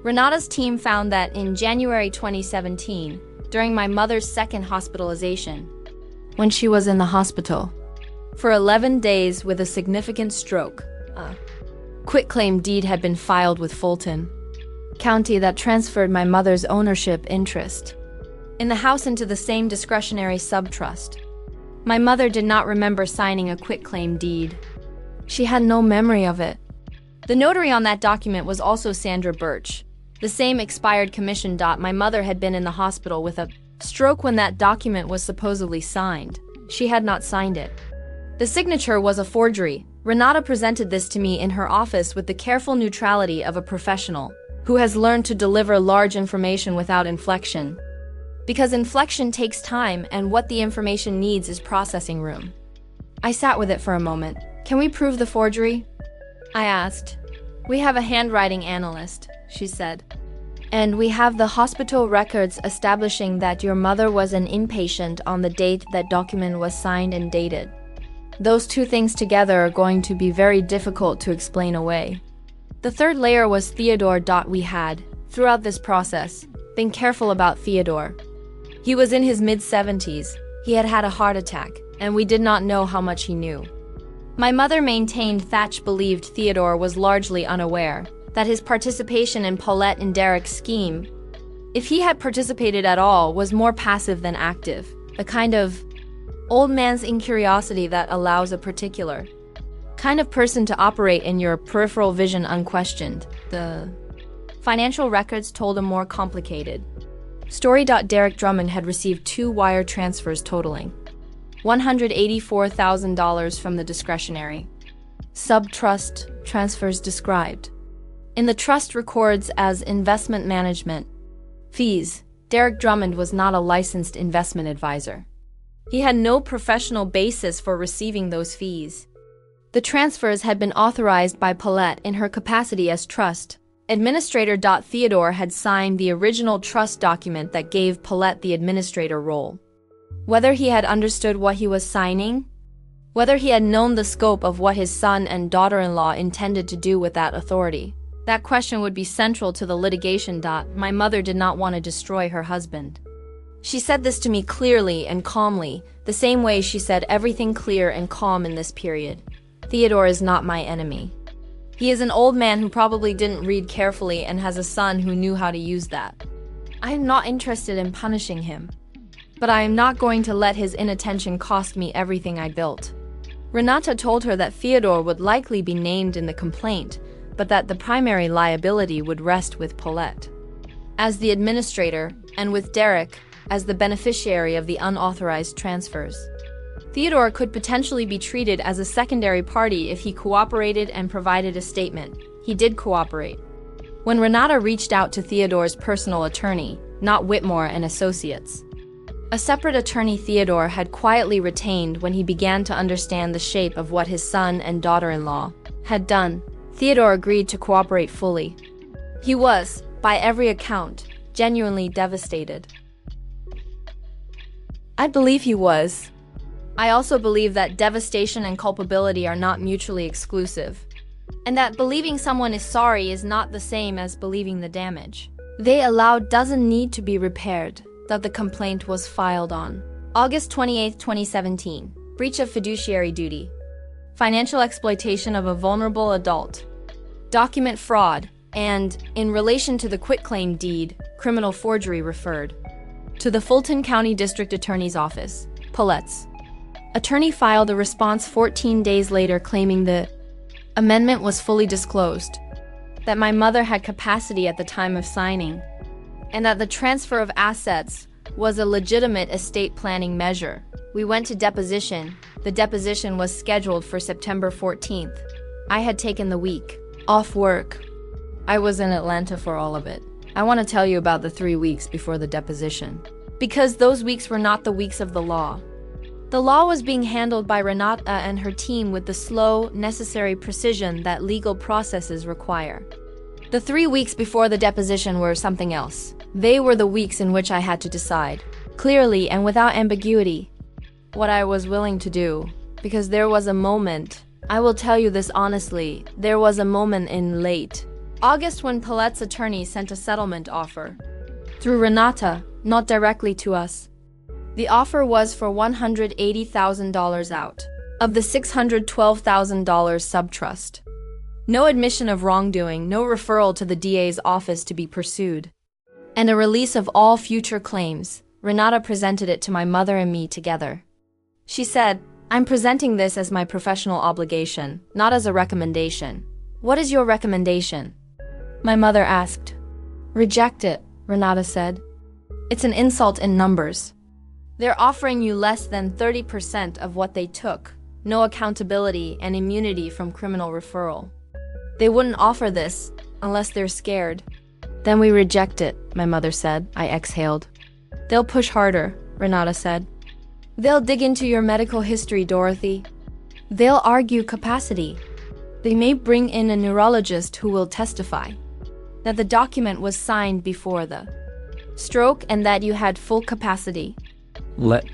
[SPEAKER 1] Renata's team found that in January 2017, during my mother's second hospitalization, when she was in the hospital for 11 days with a significant stroke, a quitclaim deed had been filed with Fulton County that transferred my mother's ownership interest in the house into the same discretionary subtrust. My mother did not remember signing a quitclaim deed. She had no memory of it. The notary on that document was also Sandra Birch, the same expired commission. My mother had been in the hospital with a stroke when that document was supposedly signed. She had not signed it. The signature was a forgery. Renata presented this to me in her office with the careful neutrality of a professional who has learned to deliver large information without inflection. Because inflection takes time, and what the information needs is processing room. I sat with it for a moment. "Can we prove the forgery?" I asked. "We have a handwriting analyst," she said. "And we have the hospital records establishing that your mother was an inpatient on the date that document was signed and dated. Those two things together are going to be very difficult to explain away." The third layer was Theodore. We had, throughout this process, been careful about Theodore. He was in his mid-70s. He had had a heart attack, and we did not know how much he knew. My mother maintained Thatch believed Theodore was largely unaware that his participation in Paulette and Derek's scheme, if he had participated at all, was more passive than active, a kind of old man's incuriosity that allows a particular kind of person to operate in your peripheral vision unquestioned. The financial records told a more complicated story. Derek Drummond had received 2 wire transfers totaling $184,000 from the discretionary subtrust transfers described in the trust records as investment management fees. Derek Drummond was not a licensed investment advisor. He had no professional basis for receiving those fees. The transfers had been authorized by Paulette in her capacity as trust administrator. Theodore had signed the original trust document that gave Paulette the administrator role. Whether he had understood what he was signing, whether he had known the scope of what his son and daughter-in-law intended to do with that authority, that question would be central to the litigation. My mother did not want to destroy her husband. She said this to me clearly and calmly, the same way she said everything clear and calm in this period. "Theodore is not my enemy. He is an old man who probably didn't read carefully and has a son who knew how to use that. I am not interested in punishing him, but I am not going to let his inattention cost me everything I built." Renata told her that Theodore would likely be named in the complaint, but that the primary liability would rest with Paulette as the administrator and with Derek as the beneficiary of the unauthorized transfers. Theodore could potentially be treated as a secondary party if he cooperated and provided a statement. He did cooperate. When Renata reached out to Theodore's personal attorney, not Whitmore and Associates, a separate attorney Theodore had quietly retained when he began to understand the shape of what his son and daughter-in-law had done, Theodore agreed to cooperate fully. He was, by every account, genuinely devastated. I believe he was. I also believe that devastation and culpability are not mutually exclusive, and that believing someone is sorry is not the same as believing the damage they allowed doesn't need to be repaired. that the complaint was filed on August 28, 2017. Breach of fiduciary duty. Financial exploitation of a vulnerable adult. Document fraud. And, in relation to the quitclaim deed, criminal forgery referred to the Fulton County District Attorney's Office, Paulette's attorney filed a response 14 days later claiming the amendment was fully disclosed, that my mother had capacity at the time of signing, and that the transfer of assets was a legitimate estate planning measure. We went to deposition. The deposition was scheduled for September 14th. I had taken the week off work. I was in Atlanta for all of it. I want to tell you about the 3 weeks before the deposition, because those weeks were not the weeks of the law. The law was being handled by Renata and her team with the slow, necessary precision that legal processes require. The 3 weeks before the deposition were something else. They were the weeks in which I had to decide, clearly and without ambiguity, what I was willing to do, because there was a moment, I will tell you this honestly, there was a moment in late August when Paulette's attorney sent a settlement offer through Renata, not directly to us. The offer was for $180,000 out of the $612,000 subtrust. No admission of wrongdoing, no referral to the DA's office to be pursued, and a release of all future claims. Renata presented it to my mother and me together. She said, "I'm presenting this as my professional obligation, not as a recommendation." "What is your recommendation?" my mother asked. "Reject it," Renata said. "It's an insult in numbers. They're offering you less than 30% of what they took, no accountability and immunity from criminal referral. They wouldn't offer this unless they're scared." "Then we reject it," my mother said. I exhaled. "They'll push harder," Renata said. "They'll dig into your medical history, Dorothy. They'll argue capacity. They may bring in a neurologist who will testify that the document was signed before the stroke and that you had full capacity."
[SPEAKER 2] Let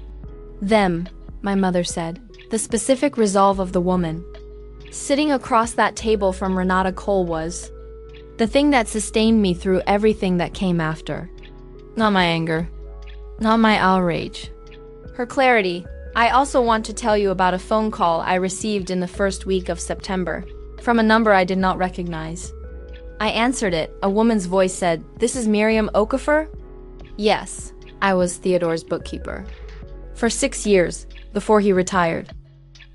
[SPEAKER 1] them, my mother said. The specific resolve of the woman sitting across that table from Renata Cole was the thing that sustained me through everything that came after. Not my anger, not my outrage. Her clarity. "I also want to tell you about a phone call I received in the first week of September from a number I did not recognize." I answered it. A woman's voice said, "This is Miriam Okafor?" Yes, I was Theodore's bookkeeper for 6 years, before he retired.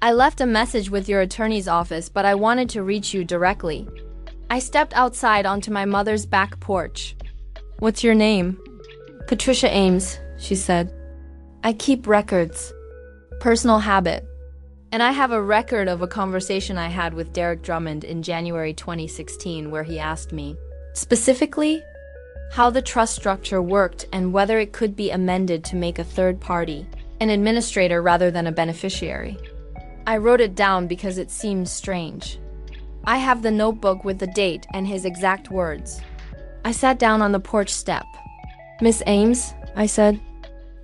[SPEAKER 1] "I left a message with your attorney's office, but I wanted to reach you directly." I stepped outside onto my mother's back porch. "What's your name?" "Patricia Ames," she said. "I keep records. Personal habit. And I have a record of a conversation I had with Derek Drummond in January 2016 where he asked me, specifically, how the trust structure worked and whether it could be amended to make a third party an administrator rather than a beneficiary. I wrote it down because it seemed strange. I have the notebook with the date and his exact words. I sat down on the porch step. "Miss Ames," I said,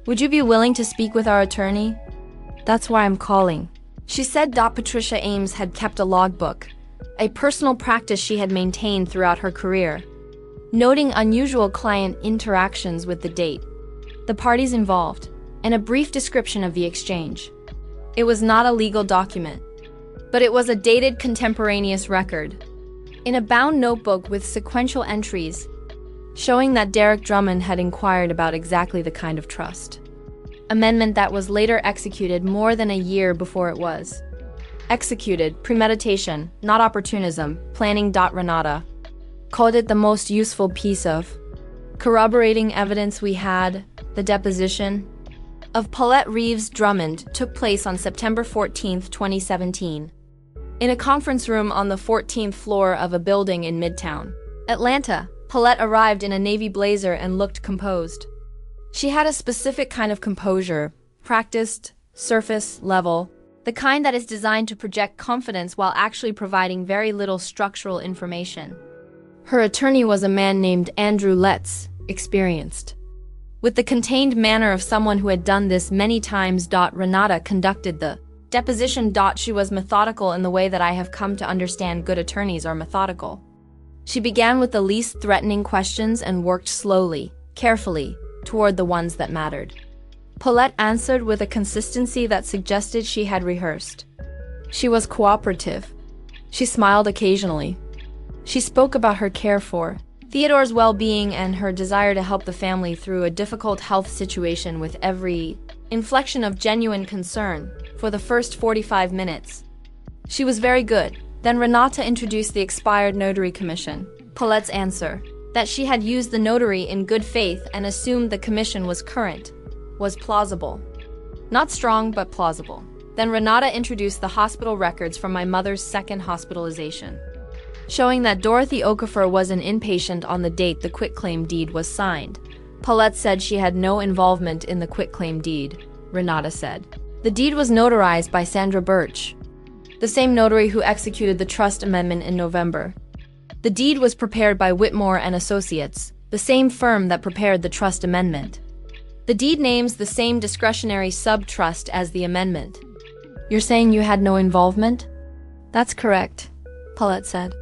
[SPEAKER 1] "would you be willing to speak with our attorney? That's why I'm calling." She said Patricia Ames had kept a logbook, a personal practice she had maintained throughout her career, noting unusual client interactions with the date, the parties involved, and a brief description of the exchange. It was not a legal document, but it was a dated contemporaneous record, in a bound notebook with sequential entries, showing that Derek Drummond had inquired about exactly the kind of trust amendment that was later executed more than a year before it was executed. Premeditation, not opportunism. Planning. Renata called it the most useful piece of corroborating evidence we had. The deposition of Paulette Reeves Drummond took place on September 14, 2017, in a conference room on the 14th floor of a building in Midtown Atlanta. Paulette arrived in a navy blazer and looked composed. She had a specific kind of composure, practiced, surface level, the kind that is designed to project confidence while actually providing very little structural information. Her attorney was a man named Andrew Letts, experienced, with the contained manner of someone who had done this many times. Renata conducted the deposition. She was methodical in the way that I have come to understand good attorneys are methodical. She began with the least threatening questions and worked slowly, carefully, toward the ones that mattered. Paulette answered with a consistency that suggested she had rehearsed. She was cooperative. She smiled occasionally. She spoke about her care for Theodore's well-being and her desire to help the family through a difficult health situation with every inflection of genuine concern for the first 45 minutes. She was very good. Then Renata introduced the expired notary commission. Paulette's answer, that she had used the notary in good faith and assumed the commission was current, was plausible. Not strong, but plausible. Then Renata introduced the hospital records from my mother's second hospitalization, showing that Dorothy Okafor was an inpatient on the date the quitclaim deed was signed. Paulette said she had no involvement in the quitclaim deed, Renata said. The deed was notarized by Sandra Birch, the same notary who executed the trust amendment in November. The deed was prepared by Whitmore and Associates, the same firm that prepared the trust amendment. The deed names the same discretionary sub-trust as the amendment. You're saying you had no involvement? That's correct, Paulette said.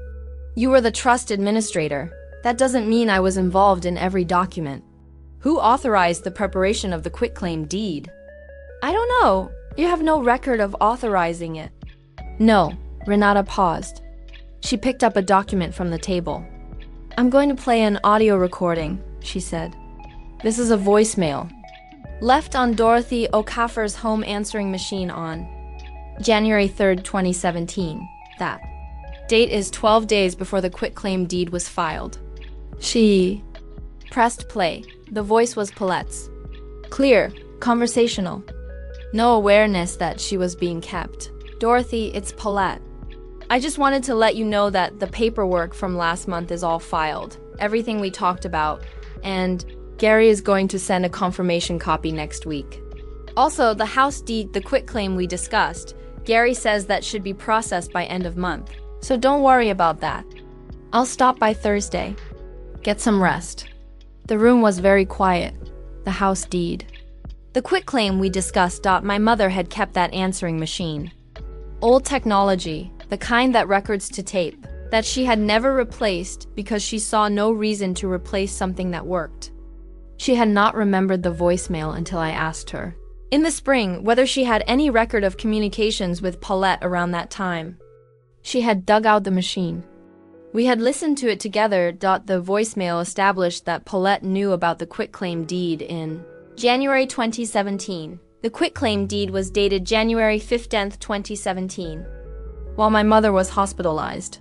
[SPEAKER 1] You were the trust administrator. That doesn't mean I was involved in every document. Who authorized the preparation of the quitclaim deed? I don't know. You have no record of authorizing it. No, Renata paused. She picked up a document from the table. I'm going to play an audio recording, she said. This is a voicemail, left on Dorothy Okafor's home answering machine on January 3rd, 2017. That date is 12 days before the quitclaim deed was filed. She pressed play. The voice was Paulette's. Clear, conversational. No awareness that she was being kept. Dorothy, it's Paulette. I just wanted to let you know that the paperwork from last month is all filed. Everything we talked about. And Gary is going to send a confirmation copy next week. Also, the house deed, the quitclaim we discussed, Gary says that should be processed by end of month. So don't worry about that. I'll stop by Thursday. Get some rest. The room was very quiet. The house deed. The quitclaim we discussed. My mother had kept that answering machine. Old technology, the kind that records to tape, that she had never replaced because she saw no reason to replace something that worked. She had not remembered the voicemail until I asked her, in the spring, whether she had any record of communications with Paulette around that time. She had dug out the machine. We had listened to it together. The voicemail established that Paulette knew about the quitclaim deed in January 2017. The quitclaim deed was dated January 15th, 2017, while my mother was hospitalized.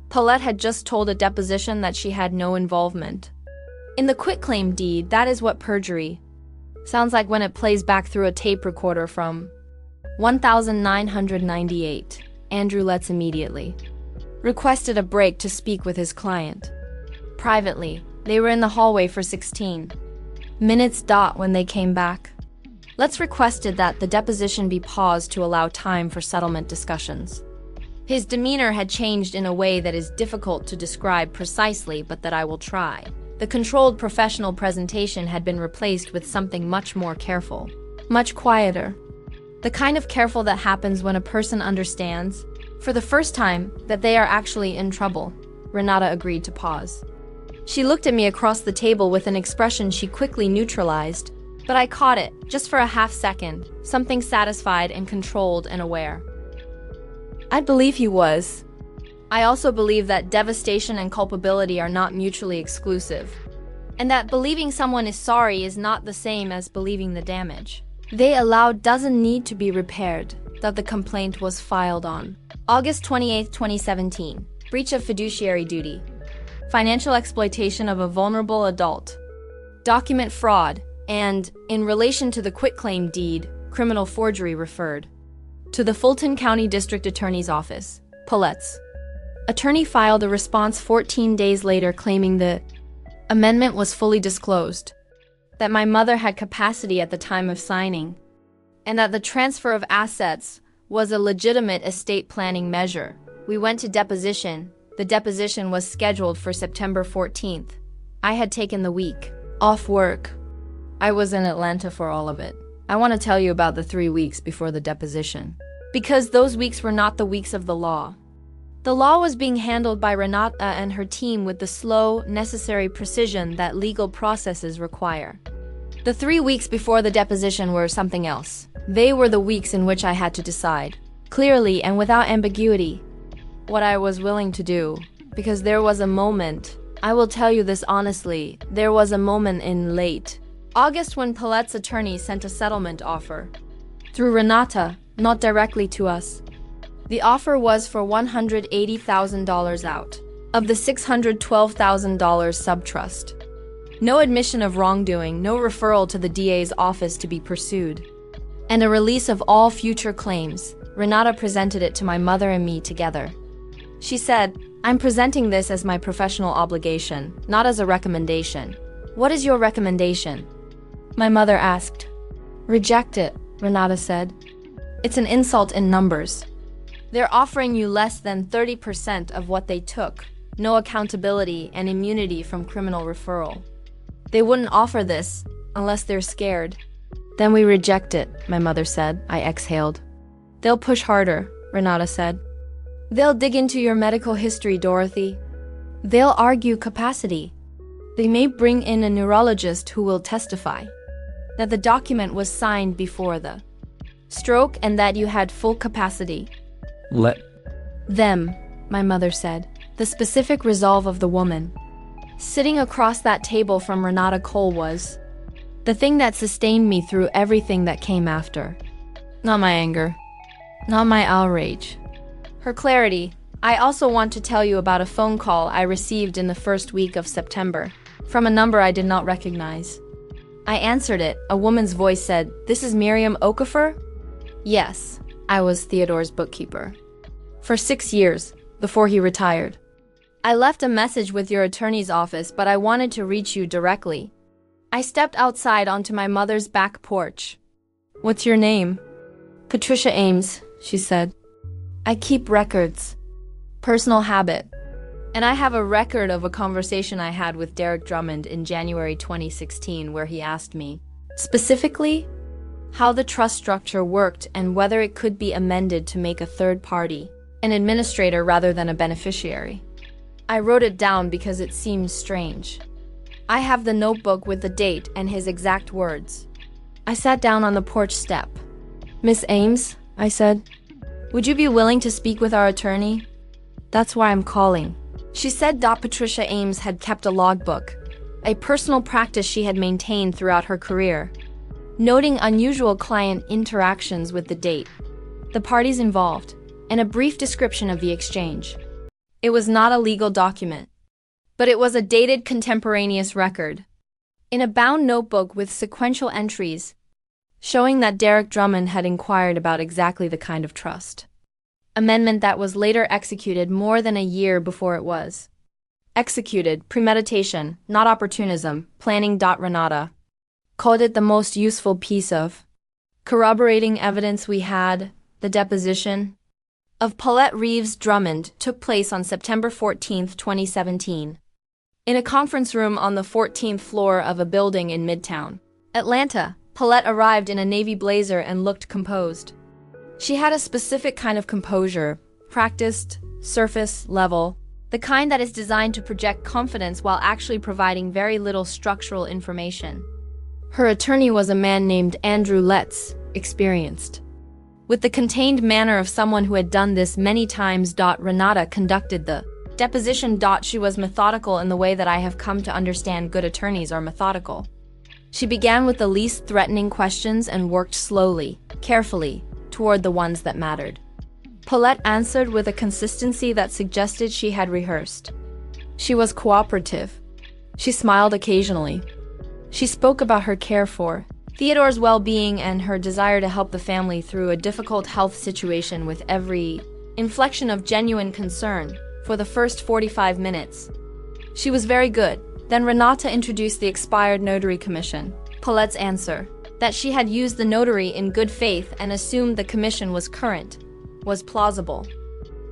[SPEAKER 1] Paulette had just told a deposition that she had no involvement. In the quitclaim deed, that is what perjury sounds like when it plays back through a tape recorder from 1998. Andrew Letts immediately requested a break to speak with his client. Privately, they were in the hallway for 16 minutes. When they came back, Letts requested that the deposition be paused to allow time for settlement discussions. His demeanor had changed in a way that is difficult to describe precisely, but that I will try. The controlled professional presentation had been replaced with something much more careful, much quieter. The kind of careful that happens when a person understands, for the first time, that they are actually in trouble. Renata agreed to pause. She looked at me across the table with an expression she quickly neutralized, but I caught it, just for a half second, something satisfied and controlled and aware. I believe he was. I also believe that devastation and culpability are not mutually exclusive, and that believing someone is sorry is not the same as believing the damage they allowed doesn't need to be repaired. That the complaint was filed on August 28, 2017. Breach of fiduciary duty. Financial exploitation of a vulnerable adult. Document fraud. And, in relation to the quitclaim deed, criminal forgery referred to the Fulton County District Attorney's Office. Paulette's attorney filed a response 14 days later claiming the amendment was fully disclosed, that my mother had capacity at the time of signing, and that the transfer of assets was a legitimate estate planning measure. We went to deposition. The deposition was scheduled for September 14th. I had taken the week off work. I was in Atlanta for all of it. I want to tell you about the 3 weeks before the deposition, because those weeks were not the weeks of the law. The law was being handled by Renata and her team with the slow, necessary precision that legal processes require. The 3 weeks before the deposition were something else. They were the weeks in which I had to decide, clearly and without ambiguity, what I was willing to do. Because there was a moment, I will tell you this honestly, there was a moment in late August when Paulette's attorney sent a settlement offer. Through Renata, not directly to us. The offer was for $180,000 out of the $612,000 subtrust. No admission of wrongdoing, no referral to the DA's office to be pursued, and a release of all future claims. Renata presented it to my mother and me together. She said, "I'm presenting this as my professional obligation, not as a recommendation." "What is your recommendation?" my mother asked. "Reject it," Renata said. "It's an insult in numbers. They're offering you less than 30% of what they took, no accountability and immunity from criminal referral. They wouldn't offer this unless they're scared." "Then we reject it," my mother said. I exhaled. "They'll push harder," Renata said. "They'll dig into your medical history, Dorothy. They'll argue capacity. They may bring in a neurologist who will testify that the document was signed before the stroke and that you had full capacity."
[SPEAKER 2] Let
[SPEAKER 1] "Them," my mother said. The specific resolve of the woman sitting across that table from Renata Cole was the thing that sustained me through everything that came after. Not my anger, not my outrage. Her clarity. "I also want to tell you about a phone call I received in the first week of September from a number I did not recognize." I answered it. A woman's voice said, "This is Miriam Okafor?" Yes, I was Theodore's bookkeeper for 6 years before he retired. "I left a message with your attorney's office, but I wanted to reach you directly." I stepped outside onto my mother's back porch. "What's your name?" "Patricia Ames," she said. "I keep records. Personal habit. And I have a record of a conversation I had with Derek Drummond in January 2016 where he asked me, specifically, how the trust structure worked and whether it could be amended to make a third party an administrator rather than a beneficiary. I wrote it down because it seemed strange. I have the notebook with the date and his exact words. I sat down on the porch step. "Miss Ames," I said, "would you be willing to speak with our attorney? That's why I'm calling." She said Patricia Ames had kept a logbook, a personal practice she had maintained throughout her career, noting unusual client interactions with the date, the parties involved, and a brief description of the exchange. It was not a legal document, but it was a dated contemporaneous record, in a bound notebook with sequential entries, showing that Derek Drummond had inquired about exactly the kind of trust amendment that was later executed more than a year before it was executed. Premeditation, not opportunism, planning. Renata called it the most useful piece of corroborating evidence we had. The deposition of Paulette Reeves Drummond took place on September 14, 2017, in a conference room on the 14th floor of a building in Midtown Atlanta. Paulette arrived in a navy blazer and looked composed. She had a specific kind of composure, practiced, surface level, the kind that is designed to project confidence while actually providing very little structural information. Her attorney was a man named Andrew Letts, experienced, with the contained manner of someone who had done this many times. Renata conducted the deposition. She was methodical in the way that I have come to understand good attorneys are methodical. She began with the least threatening questions and worked slowly, carefully, toward the ones that mattered. Paulette answered with a consistency that suggested she had rehearsed. She was cooperative. She smiled occasionally. She spoke about her care for Theodore's well-being and her desire to help the family through a difficult health situation with every inflection of genuine concern for the first 45 minutes. She was very good. Then Renata introduced the expired notary commission. Paulette's answer, that she had used the notary in good faith and assumed the commission was current, was plausible.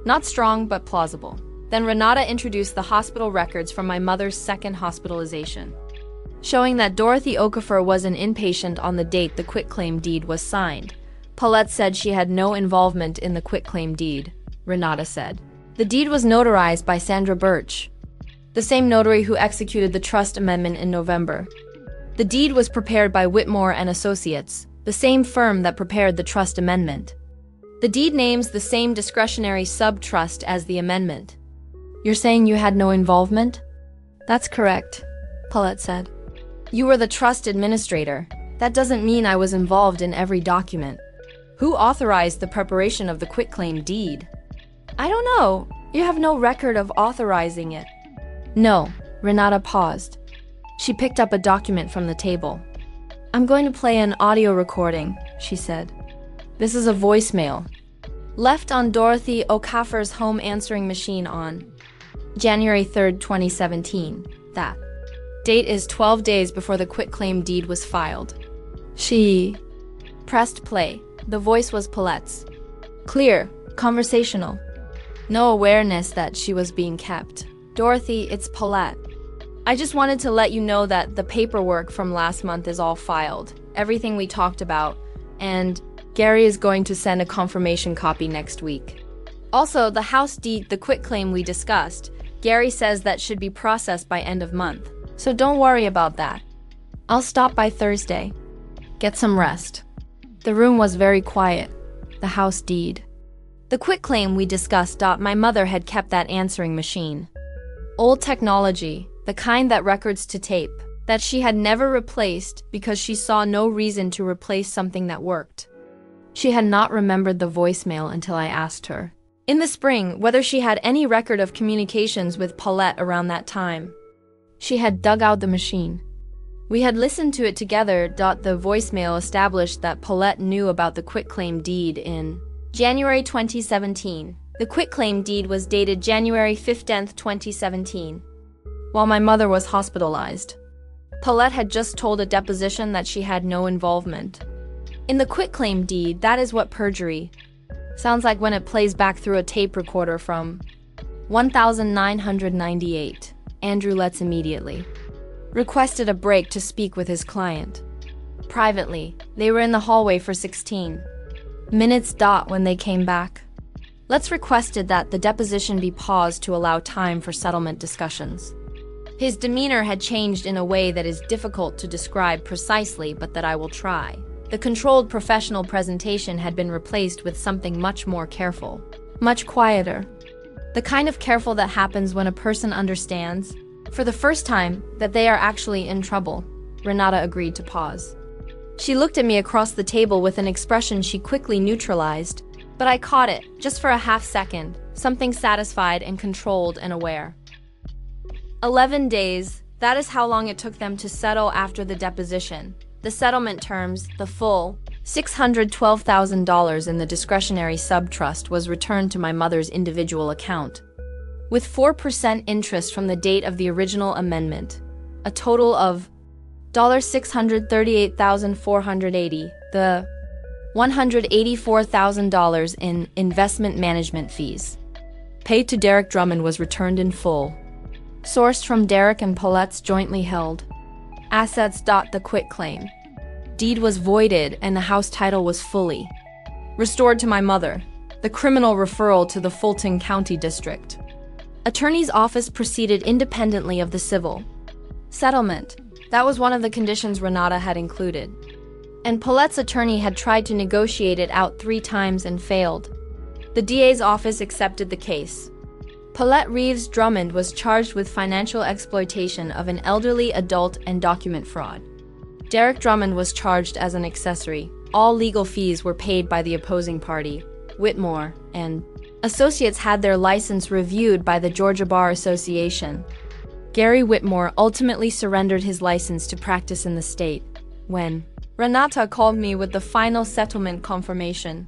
[SPEAKER 1] Not strong, but plausible. Then Renata introduced the hospital records from my mother's second hospitalization, showing that Dorothy Okafor was an inpatient on the date the quitclaim deed was signed. Paulette said she had no involvement in the quitclaim deed, Renata said. The deed was notarized by Sandra Birch, the same notary who executed the trust amendment in November. The deed was prepared by Whitmore and Associates, the same firm that prepared the trust amendment. The deed names the same discretionary sub-trust as the amendment. You're saying you had no involvement? That's correct, Paulette said. You were the trust administrator. That doesn't mean I was involved in every document. Who authorized the preparation of the quitclaim deed? I don't know. You have no record of authorizing it. No, Renata paused. She picked up a document from the table. I'm going to play an audio recording, she said. This is a voicemail. Left on Dorothy O'Caffer's home answering machine on January 3rd, 2017. That date is 12 days before the quitclaim deed was filed. She pressed play. The voice was Paulette's. Clear, conversational. No awareness that she was being kept. Dorothy, it's Paulette. I just wanted to let you know that the paperwork from last month is all filed. Everything we talked about. And Gary is going to send a confirmation copy next week. Also, the house deed, the quitclaim we discussed, Gary says that should be processed by end of month. So don't worry about that. I'll stop by Thursday. Get some rest. The room was very quiet. The house deed. The quitclaim we discussed. My mother had kept that answering machine. Old technology, the kind that records to tape, that she had never replaced because she saw no reason to replace something that worked. She had not remembered the voicemail until I asked her, in the spring, whether she had any record of communications with Paulette around that time. She had dug out the machine. We had listened to it together. The voicemail established that Paulette knew about the quitclaim deed in January 2017. The quitclaim deed was dated January 15th, 2017, while my mother was hospitalized. Paulette had just told a deposition that she had no involvement. In the quitclaim deed, that is what perjury sounds like when it plays back through a tape recorder from 1998. Andrew Letts immediately requested a break to speak with his client. Privately, they were in the hallway for 16 minutes. When they came back, Letts requested that the deposition be paused to allow time for settlement discussions. His demeanor had changed in a way that is difficult to describe precisely, but that I will try. The controlled professional presentation had been replaced with something much more careful, much quieter. The kind of careful that happens when a person understands, for the first time, that they are actually in trouble. Renata agreed to pause. She looked at me across the table with an expression she quickly neutralized, but I caught it, just for a half second, something satisfied and controlled and aware. 11 days, that is how long it took them to settle after the deposition. The settlement terms, the full $612,000 in the discretionary subtrust was returned to my mother's individual account, with 4% interest from the date of the original amendment, a total of $638,480, the $184,000 in investment management fees paid to Derek Drummond was returned in full. Sourced from Derek and Paulette's jointly held assets. The quitclaim deed was voided and the house title was fully restored to my mother. The criminal referral to the Fulton County District Attorney's Office proceeded independently of the civil settlement. That was one of the conditions Renata had included. And Paulette's attorney had tried to negotiate it out 3 times and failed. The DA's office accepted the case. Paulette Reeves Drummond was charged with financial exploitation of an elderly adult and document fraud. Derek Drummond was charged as an accessory. All legal fees were paid by the opposing party. Whitmore and Associates had their license reviewed by the Georgia Bar Association. Gary Whitmore ultimately surrendered his license to practice in the state when Renata called me with the final settlement confirmation.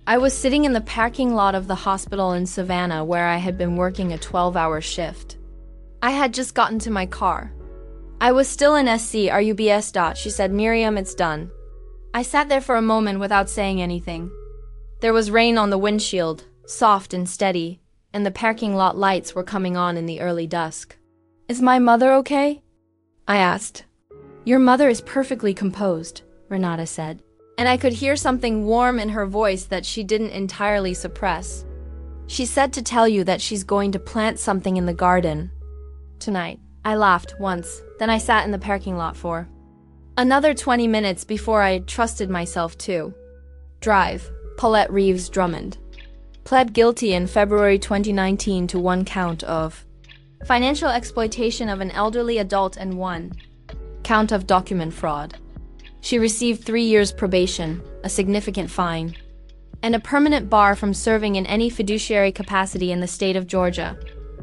[SPEAKER 1] I was sitting in the parking lot of the hospital in Savannah where I had been working a 12-hour shift. I had just gotten to my car. I was still in SC. RUBS. She said, Miriam, it's done. I sat there for a moment without saying anything. There was rain on the windshield, soft and steady, and the parking lot lights were coming on in the early dusk. Is my mother okay? I asked. Your mother is perfectly composed, Renata said. And I could hear something warm in her voice that she didn't entirely suppress. She said to tell you that she's going to plant something in the garden tonight. I laughed once, then I sat in the parking lot for Another 20 minutes before I trusted myself to drive. Paulette Reeves Drummond pled guilty in February 2019 to 1 count of financial exploitation of an elderly adult and 1 count of document fraud. She received 3 years probation, a significant fine, and a permanent bar from serving in any fiduciary capacity in the state of Georgia.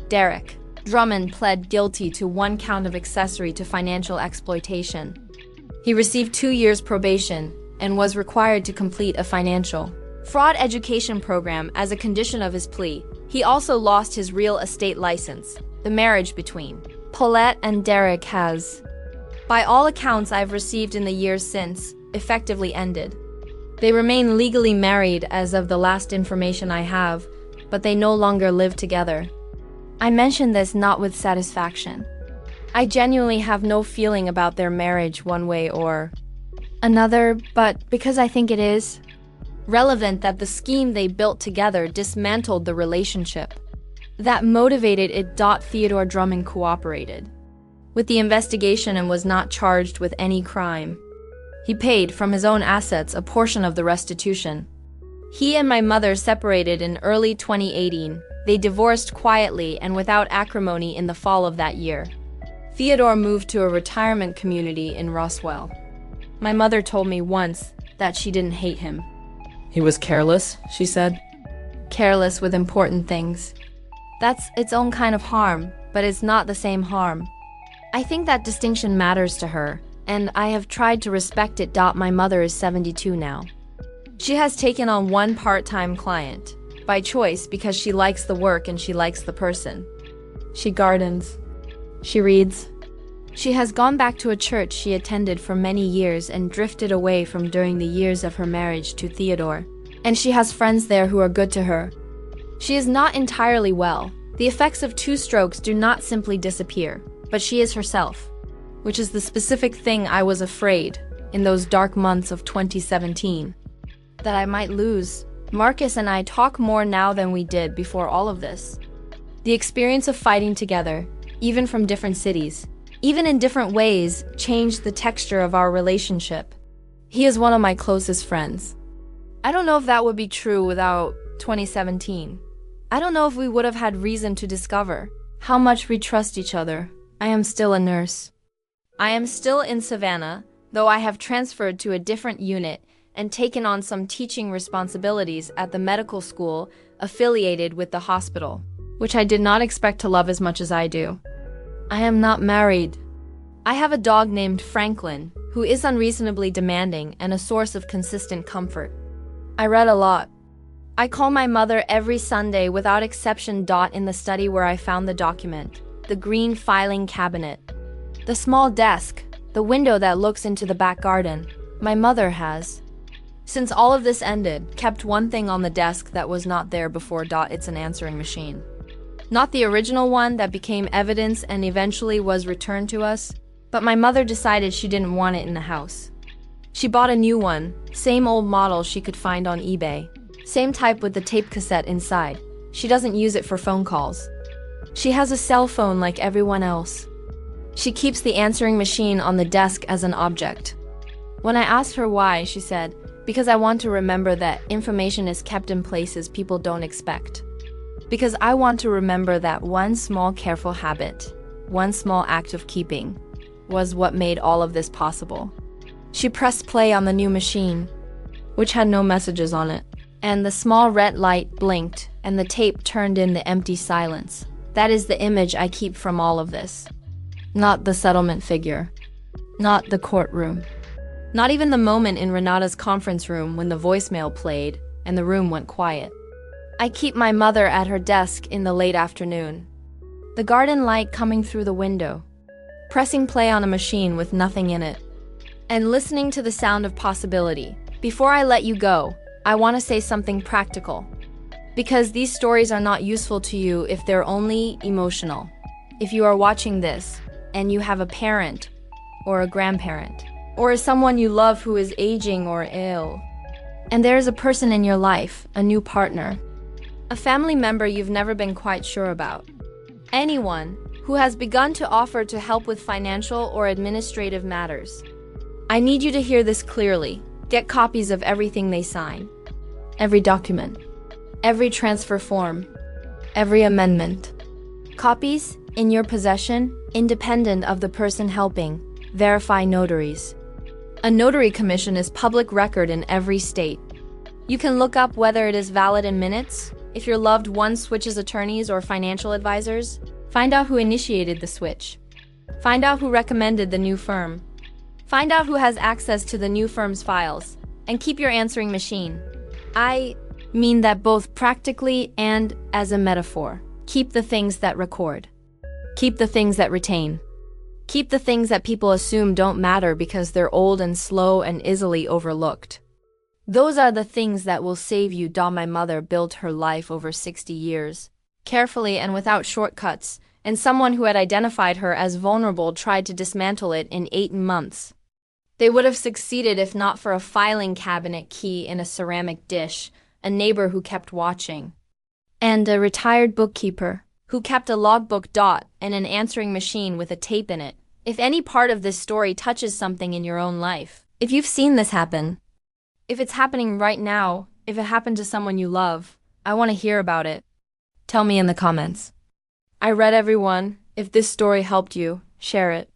[SPEAKER 1] Derek Drummond pled guilty to 1 count of accessory to financial exploitation. He received 2 years probation and was required to complete a financial fraud education program as a condition of his plea. He also lost his real estate license. The marriage between Paulette and Derek has, by all accounts I've received in the years since, effectively ended. They remain legally married as of the last information I have, but they no longer live together. I mention this not with satisfaction. I genuinely have no feeling about their marriage one way or another, but because I think it is relevant that the scheme they built together dismantled the relationship that motivated it. Theodore Drummond cooperated with the investigation and was not charged with any crime. He paid from his own assets a portion of the restitution. He and my mother separated in early 2018. They divorced quietly and without acrimony in the fall of that year. Theodore moved to a retirement community in Roswell. My mother told me once that she didn't hate him.
[SPEAKER 2] He was careless, she said.
[SPEAKER 1] Careless with important things. That's its own kind of harm, but it's not the same harm. I think that distinction matters to her, and I have tried to respect it. My mother is 72 now. She has taken on 1 part-time client, by choice because she likes the work and she likes the person. She gardens. She reads. She has gone back to a church she attended for many years and drifted away from during the years of her marriage to Theodore. And she has friends there who are good to her. She is not entirely well. The effects of 2 strokes do not simply disappear, but she is herself, which is the specific thing I was afraid, in those dark months of 2017, that I might lose. Marcus and I talk more now than we did before all of this. The experience of fighting together, even from different cities, even in different ways, changed the texture of our relationship. He is one of my closest friends. I don't know if that would be true without 2017. I don't know if we would have had reason to discover how much we trust each other. I am still a nurse. I am still in Savannah, though I have transferred to a different unit and taken on some teaching responsibilities at the medical school affiliated with the hospital, which I did not expect to love as much as I do. I am not married. I have a dog named Franklin, who is unreasonably demanding and a source of consistent comfort. I read a lot. I call my mother every Sunday without exception. In the study where I found the document, the green filing cabinet, the small desk, the window that looks into the back garden, my mother has, since all of this ended, kept one thing on the desk that was not there before. It's an answering machine. Not the original one that became evidence and eventually was returned to us, but my mother decided she didn't want it in the house. She bought a new one, same old model she could find on eBay. Same type with the tape cassette inside. She doesn't use it for phone calls. She has a cell phone like everyone else. She keeps the answering machine on the desk as an object. When I asked her why, she said, "Because I want to remember that information is kept in places people don't expect. Because I want to remember that one small careful habit, one small act of keeping, was what made all of this possible." She pressed play on the new machine, which had no messages on it, and the small red light blinked and the tape turned in the empty silence. That is the image I keep from all of this. Not the settlement figure. Not the courtroom. Not even the moment in Renata's conference room when the voicemail played and the room went quiet. I keep my mother at her desk in the late afternoon. The garden light coming through the window. Pressing play on a machine with nothing in it. And listening to the sound of possibility. Before I let you go, I want to say something practical. Because these stories are not useful to you if they're only emotional. If you are watching this, and you have a parent, or a grandparent, or someone you love who is aging or ill, and there is a person in your life, a new partner, a family member you've never been quite sure about, anyone who has begun to offer to help with financial or administrative matters, I need you to hear this clearly. Get copies of everything they sign. Every document. Every transfer form. Every amendment. Copies, in your possession, independent of the person helping. Verify notaries. A notary commission is public record in every state. You can look up whether it is valid in minutes. If your loved one switches attorneys or financial advisors, find out who initiated the switch. Find out who recommended the new firm. Find out who has access to the new firm's files, and keep your answering machine. I mean that both practically and as a metaphor. Keep the things that record. Keep the things that retain. Keep the things that people assume don't matter because they're old and slow and easily overlooked. Those are the things that will save you. My mother built her life over 60 years, carefully and without shortcuts, and someone who had identified her as vulnerable tried to dismantle it in 8 months. They would have succeeded if not for a filing cabinet key in a ceramic dish, a neighbor who kept watching, and a retired bookkeeper who kept a logbook and an answering machine with a tape in it. If any part of this story touches something in your own life, if you've seen this happen, if it's happening right now, if it happened to someone you love, I want to hear about it. Tell me in the comments. I read everyone. If this story helped you, share it.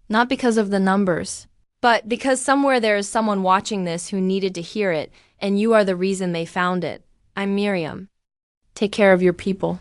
[SPEAKER 1] Not because of the numbers, but because somewhere there is someone watching this who needed to hear it, and you are the reason they found it. I'm Miriam. Take care of your people.